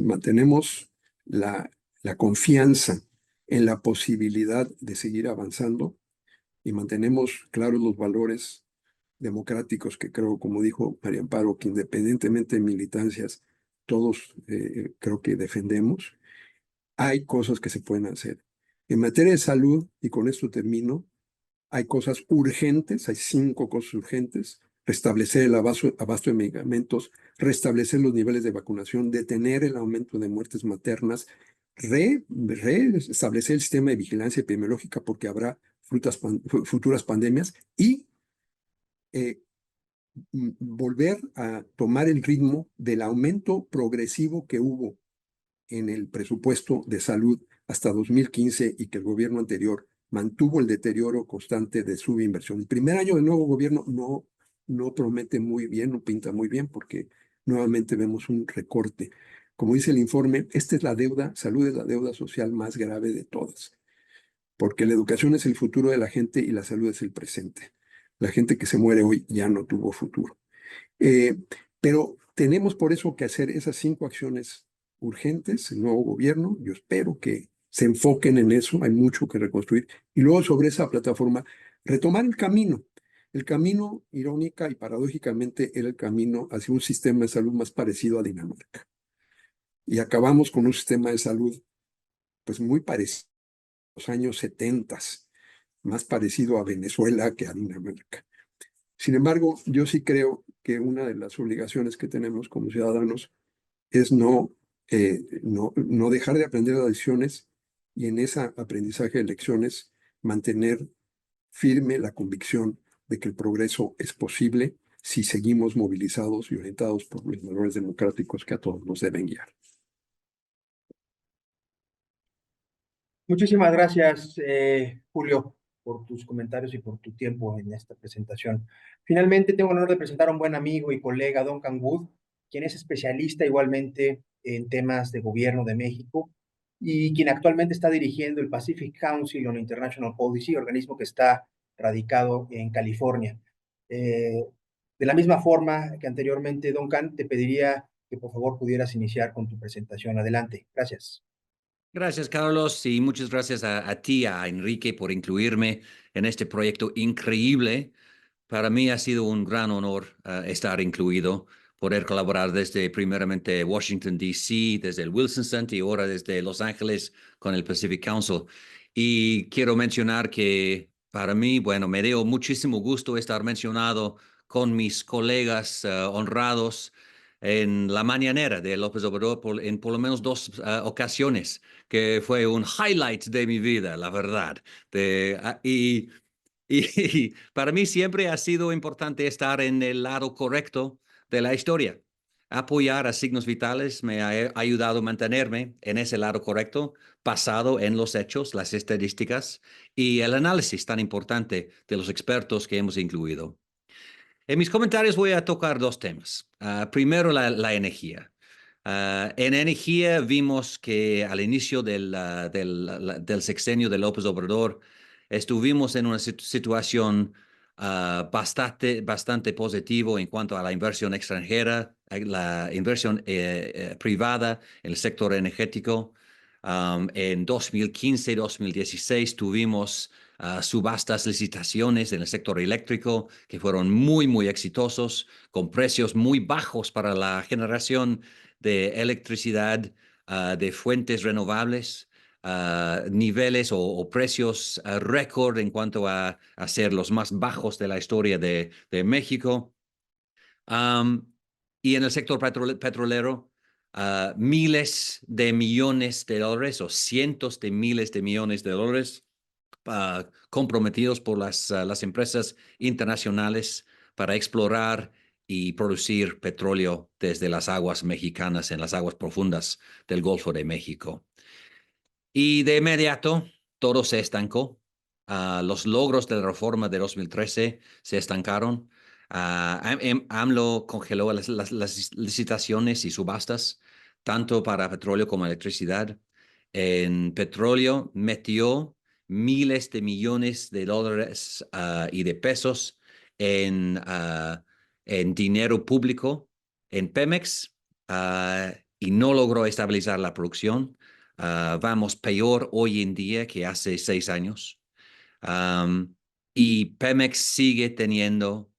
mantenemos la confianza en la posibilidad de seguir avanzando y mantenemos claros los valores democráticos que creo, como dijo María Amparo, que independientemente de militancias, todos creo que defendemos, hay cosas que se pueden hacer. En materia de salud, y con esto termino, hay cosas urgentes, hay 5 cosas urgentes: restablecer el abasto de medicamentos, restablecer los niveles de vacunación, detener el aumento de muertes maternas, restablecer el sistema de vigilancia epidemiológica porque habrá futuras pandemias y volver a tomar el ritmo del aumento progresivo que hubo en el presupuesto de salud hasta 2015 y que el gobierno anterior mantuvo el deterioro constante de su inversión. El primer año del nuevo gobierno no promete muy bien, no pinta muy bien, porque nuevamente vemos un recorte. Como dice el informe, esta es la deuda, salud es la deuda social más grave de todas, porque la educación es el futuro de la gente y la salud es el presente. La gente que se muere hoy ya no tuvo futuro. Pero tenemos por eso que hacer esas 5 acciones urgentes, el nuevo gobierno. Yo espero que se enfoquen en eso, hay mucho que reconstruir. Y luego sobre esa plataforma, retomar el camino. El camino, irónica y paradójicamente, era el camino hacia un sistema de salud más parecido a Dinamarca. Y acabamos con un sistema de salud pues muy parecido a los años 70, más parecido a Venezuela que a Dinamarca. Sin embargo, yo sí creo que una de las obligaciones que tenemos como ciudadanos es no dejar de aprender las lecciones y en ese aprendizaje de lecciones mantener firme la convicción de que el progreso es posible si seguimos movilizados y orientados por los valores democráticos que a todos nos deben guiar. Muchísimas gracias, Julio, por tus comentarios y por tu tiempo en esta presentación. Finalmente, tengo el honor de presentar a un buen amigo y colega, Duncan Wood, quien es especialista igualmente en temas de gobierno de México y quien actualmente está dirigiendo el Pacific Council on International Policy, organismo que está radicado en California. De la misma forma que anteriormente, Duncan, te pediría que por favor pudieras iniciar con tu presentación. Adelante. Gracias. Gracias, Carlos, y muchas gracias a ti, a Enrique, por incluirme en este proyecto increíble. Para mí ha sido un gran honor estar incluido, poder colaborar desde primeramente Washington, D.C., desde el Wilson Center y ahora desde Los Ángeles con el Pacific Council. Y quiero mencionar que para mí, bueno, me dio muchísimo gusto estar mencionado con mis colegas honrados en la mañanera de López Obrador en por lo menos dos ocasiones, que fue un highlight de mi vida, la verdad. Y para mí siempre ha sido importante estar en el lado correcto de la historia. Apoyar a Signos Vitales me ha ayudado a mantenerme en ese lado correcto, basado en los hechos, las estadísticas y el análisis tan importante de los expertos que hemos incluido. En mis comentarios voy a tocar dos temas. Primero, la energía. En energía vimos que al inicio del sexenio de López Obrador estuvimos en una situación bastante positivo en cuanto a la inversión extranjera, la inversión privada en el sector energético. En 2015 y 2016 tuvimos subastas, licitaciones en el sector eléctrico que fueron muy exitosos, con precios muy bajos para la generación de electricidad de fuentes renovables, niveles o precios récord en cuanto a ser los más bajos de la historia de México. Y en el sector petrolero, miles de millones de dólares o cientos de miles de millones de dólares comprometidos por las empresas internacionales para explorar y producir petróleo desde las aguas mexicanas en las aguas profundas del Golfo de México. Y de inmediato todo se estancó. Los logros de la reforma de 2013 se estancaron. AMLO congeló las licitaciones y subastas, tanto para petróleo como electricidad. En petróleo metió miles de millones de dólares y de pesos en dinero público en Pemex y no logró estabilizar la producción. Vamos peor hoy en día que hace 6 años. Y Pemex sigue teniendo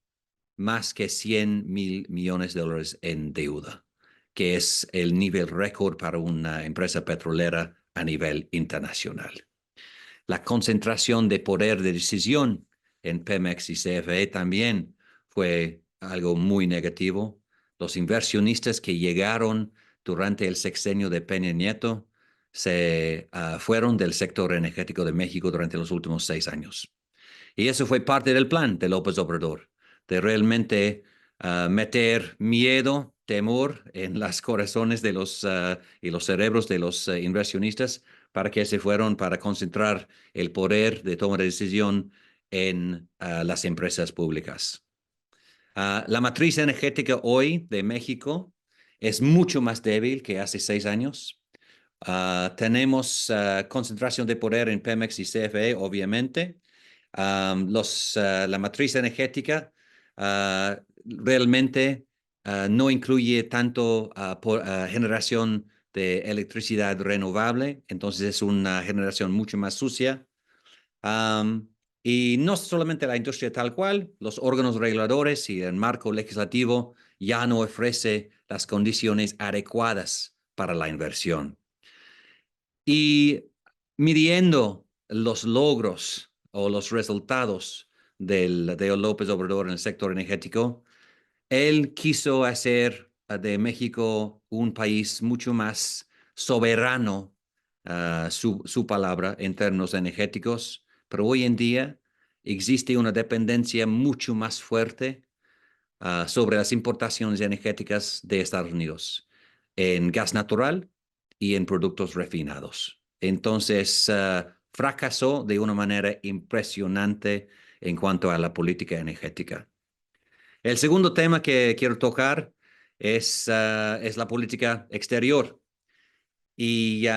más que 100,000 millones de dólares en deuda, que es el nivel récord para una empresa petrolera a nivel internacional. La concentración de poder de decisión en Pemex y CFE también fue algo muy negativo. Los inversionistas que llegaron durante el sexenio de Peña Nieto se fueron del sector energético de México durante los últimos 6 años. Y eso fue parte del plan de López Obrador, de realmente meter miedo, temor en los corazones de y los cerebros de los inversionistas para que se fueron para concentrar el poder de toma de decisión en las empresas públicas. La matriz energética hoy de México es mucho más débil que hace 6 años. Tenemos concentración de poder en Pemex y CFE, obviamente. La matriz energética realmente no incluye tanto generación de electricidad renovable, entonces es una generación mucho más sucia. Y no solamente la industria tal cual, los órganos reguladores y el marco legislativo ya no ofrece las condiciones adecuadas para la inversión. Y midiendo los logros o los resultados de López Obrador en el sector energético, él quiso hacer de México un país mucho más soberano, su palabra, en términos energéticos, pero hoy en día existe una dependencia mucho más fuerte sobre las importaciones energéticas de Estados Unidos en gas natural y en productos refinados. Entonces, fracasó de una manera impresionante en cuanto a la política energética. El segundo tema que quiero tocar es la política exterior y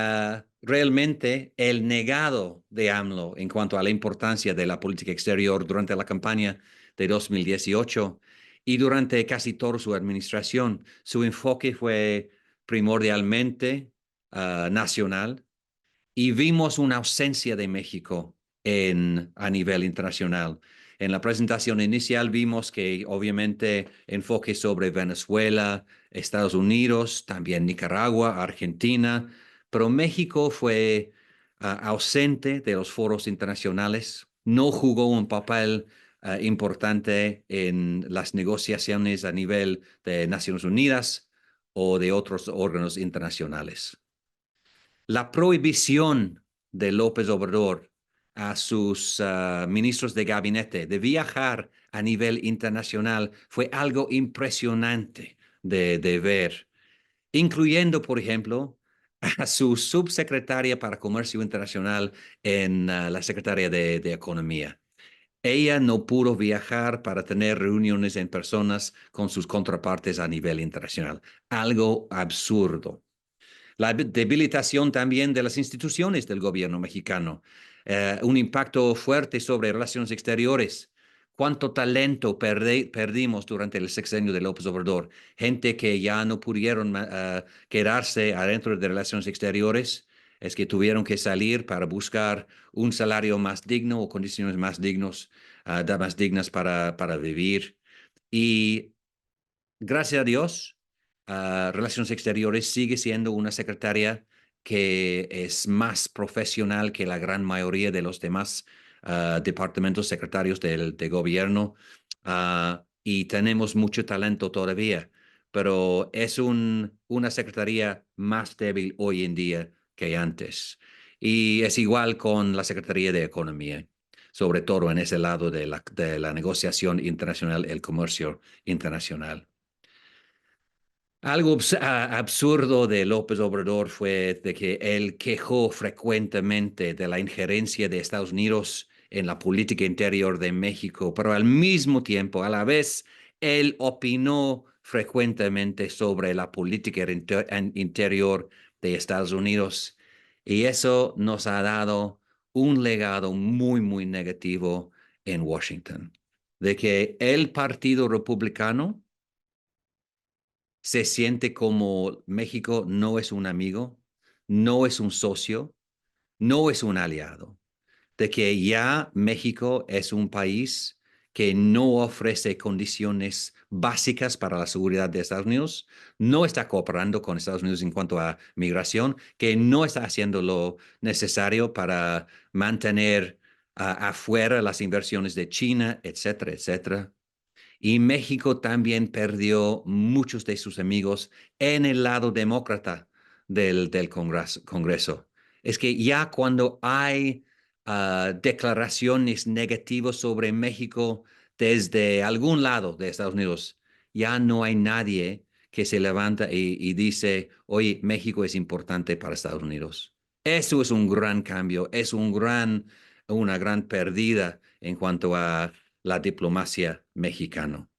realmente el negado de AMLO en cuanto a la importancia de la política exterior durante la campaña de 2018 y durante casi toda su administración. Su enfoque fue primordialmente nacional y vimos una ausencia de México a nivel internacional. En la presentación inicial vimos que obviamente enfoque sobre Venezuela, Estados Unidos, también Nicaragua, Argentina, pero México fue ausente de los foros internacionales, no jugó un papel importante en las negociaciones a nivel de Naciones Unidas o de otros órganos internacionales. La prohibición de López Obrador a sus ministros de gabinete de viajar a nivel internacional fue algo impresionante de ver, incluyendo, por ejemplo, a su subsecretaria para Comercio Internacional en la Secretaría de Economía. Ella no pudo viajar para tener reuniones en personas con sus contrapartes a nivel internacional. Algo absurdo. La debilitación también de las instituciones del gobierno mexicano, un impacto fuerte sobre relaciones exteriores. ¿Cuánto talento perdimos durante el sexenio de López Obrador? Gente que ya no pudieron quedarse adentro de relaciones exteriores, es que tuvieron que salir para buscar un salario más digno o condiciones más más dignas para vivir. Y gracias a Dios, Relaciones Exteriores sigue siendo una secretaria que es más profesional que la gran mayoría de los demás departamentos secretarios de gobierno, y tenemos mucho talento todavía, pero es una secretaría más débil hoy en día que antes. Y es igual con la Secretaría de Economía, sobre todo en ese lado de la negociación internacional, el comercio internacional. Algo absurdo de López Obrador fue de que él quejó frecuentemente de la injerencia de Estados Unidos en la política interior de México, pero al mismo tiempo, a la vez, él opinó frecuentemente sobre la política interior de Estados Unidos. Y eso nos ha dado un legado muy, muy negativo en Washington, de que el Partido Republicano se siente como México no es un amigo, no es un socio, no es un aliado, de que ya México es un país que no ofrece condiciones básicas para la seguridad de Estados Unidos, no está cooperando con Estados Unidos en cuanto a migración, que no está haciendo lo necesario para mantener afuera las inversiones de China, etcétera, etcétera. Y México también perdió muchos de sus amigos en el lado demócrata del Congreso. Es que ya cuando hay declaraciones negativas sobre México desde algún lado de Estados Unidos, ya no hay nadie que se levanta y dice, oye, México es importante para Estados Unidos. Eso es un gran cambio, es una gran pérdida en cuanto a la diplomacia mexicana.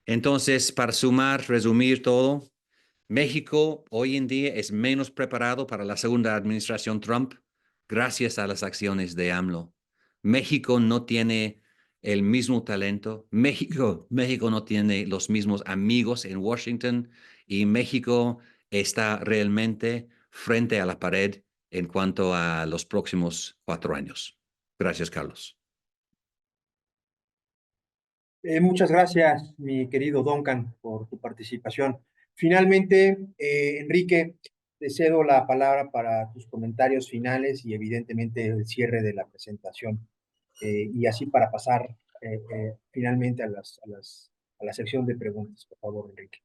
Entonces, para resumir todo, México hoy en día es menos preparado para la segunda administración Trump gracias a las acciones de AMLO. México no tiene el mismo talento, México no tiene los mismos amigos en Washington y México está realmente frente a la pared en cuanto a los próximos 4 años. Gracias, Carlos. Muchas gracias, mi querido Duncan, por tu participación. Finalmente, Enrique, te cedo la palabra para tus comentarios finales y evidentemente el cierre de la presentación. Y así para pasar finalmente a a la sección de preguntas, por favor, Enrique.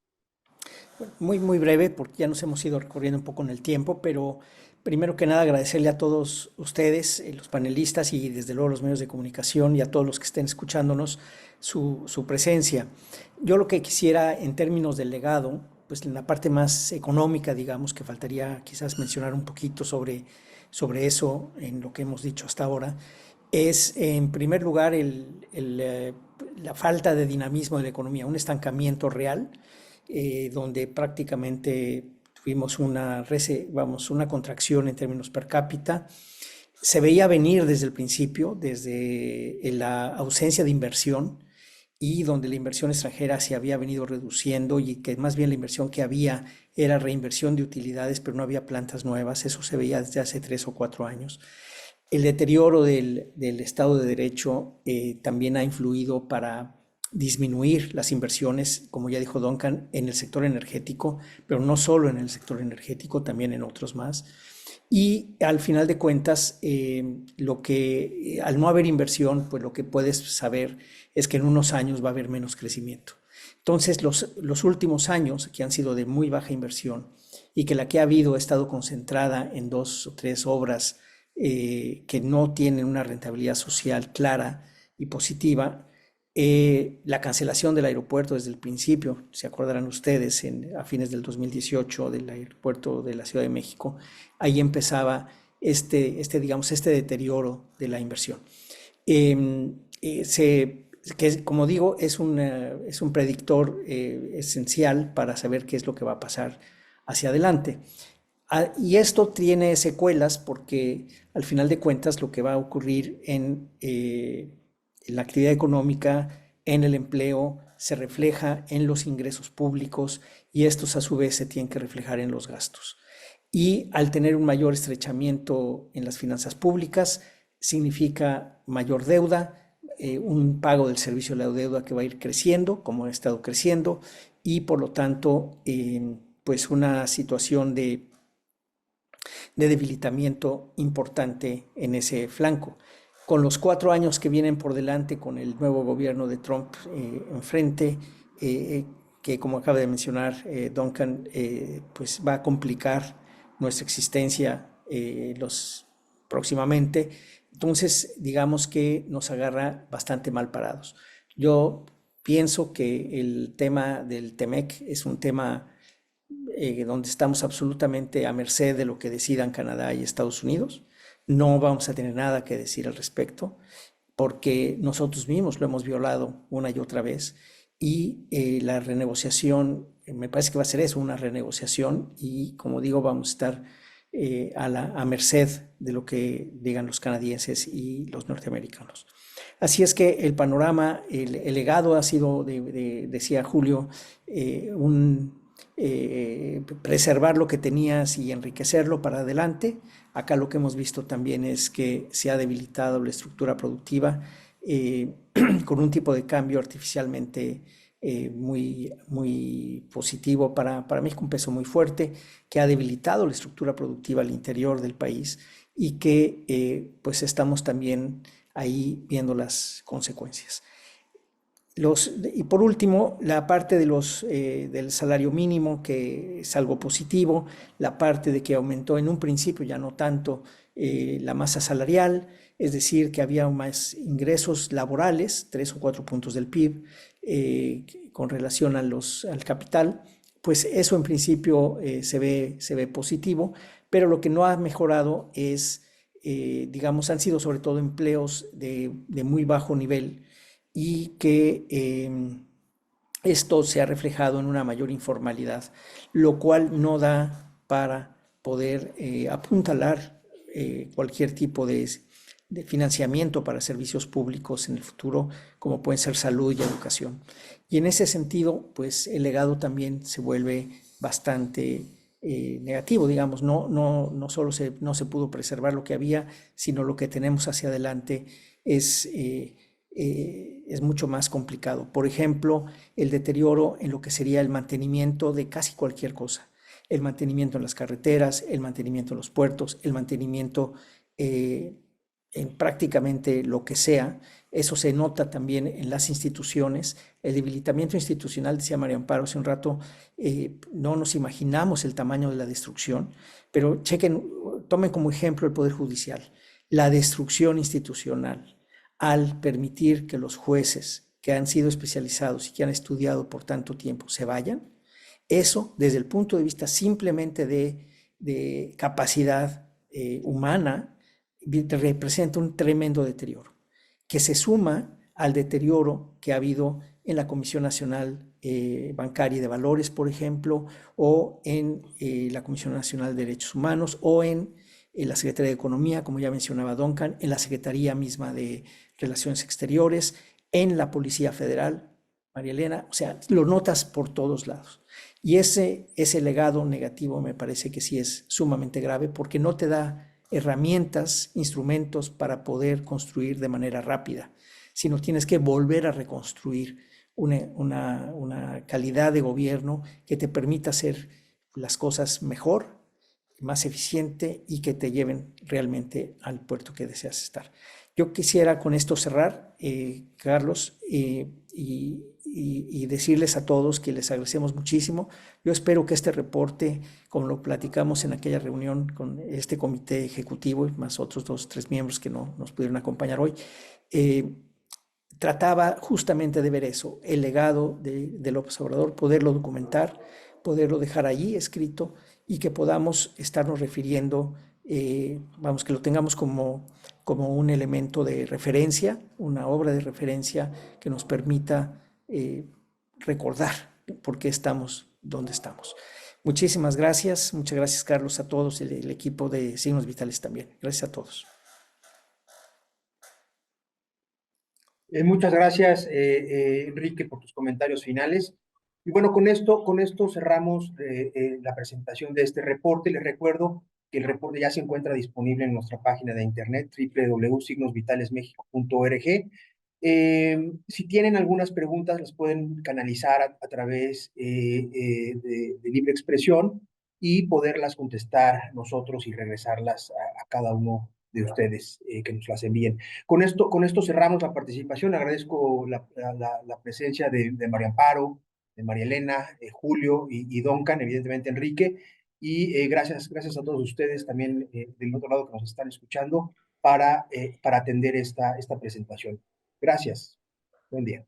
Muy breve, porque ya nos hemos ido recorriendo un poco en el tiempo, pero primero que nada agradecerle a todos ustedes, los panelistas y desde luego los medios de comunicación y a todos los que estén escuchándonos su presencia. Yo lo que quisiera en términos del legado, pues en la parte más económica, digamos, que faltaría quizás mencionar un poquito sobre eso en lo que hemos dicho hasta ahora, es en primer lugar la falta de dinamismo de la economía, un estancamiento real donde prácticamente tuvimos una contracción en términos per cápita. Se veía venir desde el principio, desde la ausencia de inversión y donde la inversión extranjera se había venido reduciendo y que más bien la inversión que había era reinversión de utilidades, pero no había plantas nuevas. Eso se veía desde hace 3 o 4 años. El deterioro del Estado de Derecho también ha influido para disminuir las inversiones, como ya dijo Duncan, en el sector energético, pero no solo en el sector energético, también en otros más. Y al final de cuentas, al no haber inversión, pues lo que puedes saber es que en unos años va a haber menos crecimiento. Entonces, los últimos años, que han sido de muy baja inversión y que la que ha habido ha estado concentrada en 2 o 3 obras que no tienen una rentabilidad social clara y positiva, la cancelación del aeropuerto desde el principio, se acordarán ustedes, a fines del 2018 del aeropuerto de la Ciudad de México, ahí empezaba digamos, este deterioro de la inversión. Que como digo, es un predictor esencial para saber qué es lo que va a pasar hacia adelante. Y esto tiene secuelas porque al final de cuentas lo que va a ocurrir en la actividad económica, en el empleo, se refleja en los ingresos públicos y estos a su vez se tienen que reflejar en los gastos. Y al tener un mayor estrechamiento en las finanzas públicas, significa mayor deuda, un pago del servicio de la deuda que va a ir creciendo, como ha estado creciendo, y por lo tanto, pues una situación de debilitamiento importante en ese flanco. Con los 4 años que vienen por delante, con el nuevo gobierno de Trump enfrente, que como acaba de mencionar Duncan, pues va a complicar nuestra existencia próximamente. Entonces, digamos que nos agarra bastante mal parados. Yo pienso que el tema del TEMEC es un tema donde estamos absolutamente a merced de lo que decidan Canadá y Estados Unidos. No vamos a tener nada que decir al respecto, porque nosotros mismos lo hemos violado una y otra vez. Y la renegociación, me parece que va a ser eso, una renegociación, y como digo, vamos a estar a merced de lo que digan los canadienses y los norteamericanos. Así es que el panorama, el legado ha sido, decía Julio, preservar lo que tenías y enriquecerlo para adelante. Acá lo que hemos visto también es que se ha debilitado la estructura productiva con un tipo de cambio artificialmente muy positivo para México, un peso muy fuerte, que ha debilitado la estructura productiva al interior del país y que pues estamos también ahí viendo las consecuencias. Y por último, la parte del salario mínimo, que es algo positivo, la parte de que aumentó en un principio, ya no tanto, la masa salarial, es decir, que había más ingresos laborales, 3 o 4 puntos del PIB, con relación al capital, pues eso en principio se ve positivo, pero lo que no ha mejorado es, digamos, han sido sobre todo empleos de muy bajo nivel, y que esto se ha reflejado en una mayor informalidad, lo cual no da para poder apuntalar cualquier tipo de financiamiento para servicios públicos en el futuro, como pueden ser salud y educación. Y en ese sentido, pues el legado también se vuelve bastante negativo, digamos, no solo no se pudo preservar lo que había, sino lo que tenemos hacia adelante es es mucho más complicado. Por ejemplo, el deterioro en lo que sería el mantenimiento de casi cualquier cosa. El mantenimiento en las carreteras, el mantenimiento en los puertos, el mantenimiento en prácticamente lo que sea. Eso se nota también en las instituciones. El debilitamiento institucional, decía María Amparo hace un rato, no nos imaginamos el tamaño de la destrucción, pero chequen, tomen como ejemplo el Poder Judicial. La destrucción institucional al permitir que los jueces que han sido especializados y que han estudiado por tanto tiempo se vayan, eso desde el punto de vista simplemente de capacidad humana representa un tremendo deterioro, que se suma al deterioro que ha habido en la Comisión Nacional Bancaria y de Valores, por ejemplo, o en la Comisión Nacional de Derechos Humanos, o en la Secretaría de Economía, como ya mencionaba Duncan, en la Secretaría misma de Relaciones Exteriores, en la Policía Federal, María Elena, o sea, lo notas por todos lados. Y ese legado negativo me parece que sí es sumamente grave porque no te da herramientas, instrumentos para poder construir de manera rápida, sino tienes que volver a reconstruir una calidad de gobierno que te permita hacer las cosas mejor, más eficiente y que te lleven realmente al puerto que deseas estar. Yo quisiera con esto cerrar, Carlos, y decirles a todos que les agradecemos muchísimo. Yo espero que este reporte, como lo platicamos en aquella reunión con este comité ejecutivo, más otros 2 o 3 miembros que no nos pudieron acompañar hoy, trataba justamente de ver eso, el legado de López Obrador, poderlo documentar, poderlo dejar allí escrito y que podamos estarnos refiriendo, vamos, que lo tengamos como un elemento de referencia, una obra de referencia que nos permita recordar por qué estamos donde estamos. Muchísimas gracias, muchas gracias Carlos, a todos, el equipo de Signos Vitales también. Gracias a todos. Muchas gracias, Enrique, por tus comentarios finales. Y bueno, con esto cerramos la presentación de este reporte. Les recuerdo que el reporte ya se encuentra disponible en nuestra página de internet www.signosvitalesmexico.org. Si tienen algunas preguntas, las pueden canalizar a través de libre expresión y poderlas contestar nosotros y regresarlas a cada uno de ustedes que nos las envíen. Con esto cerramos la participación. Agradezco la presencia de María Amparo, de María Elena, Julio y Duncan, evidentemente Enrique. Y gracias a todos ustedes también del otro lado que nos están escuchando para atender esta presentación. Gracias. Buen día.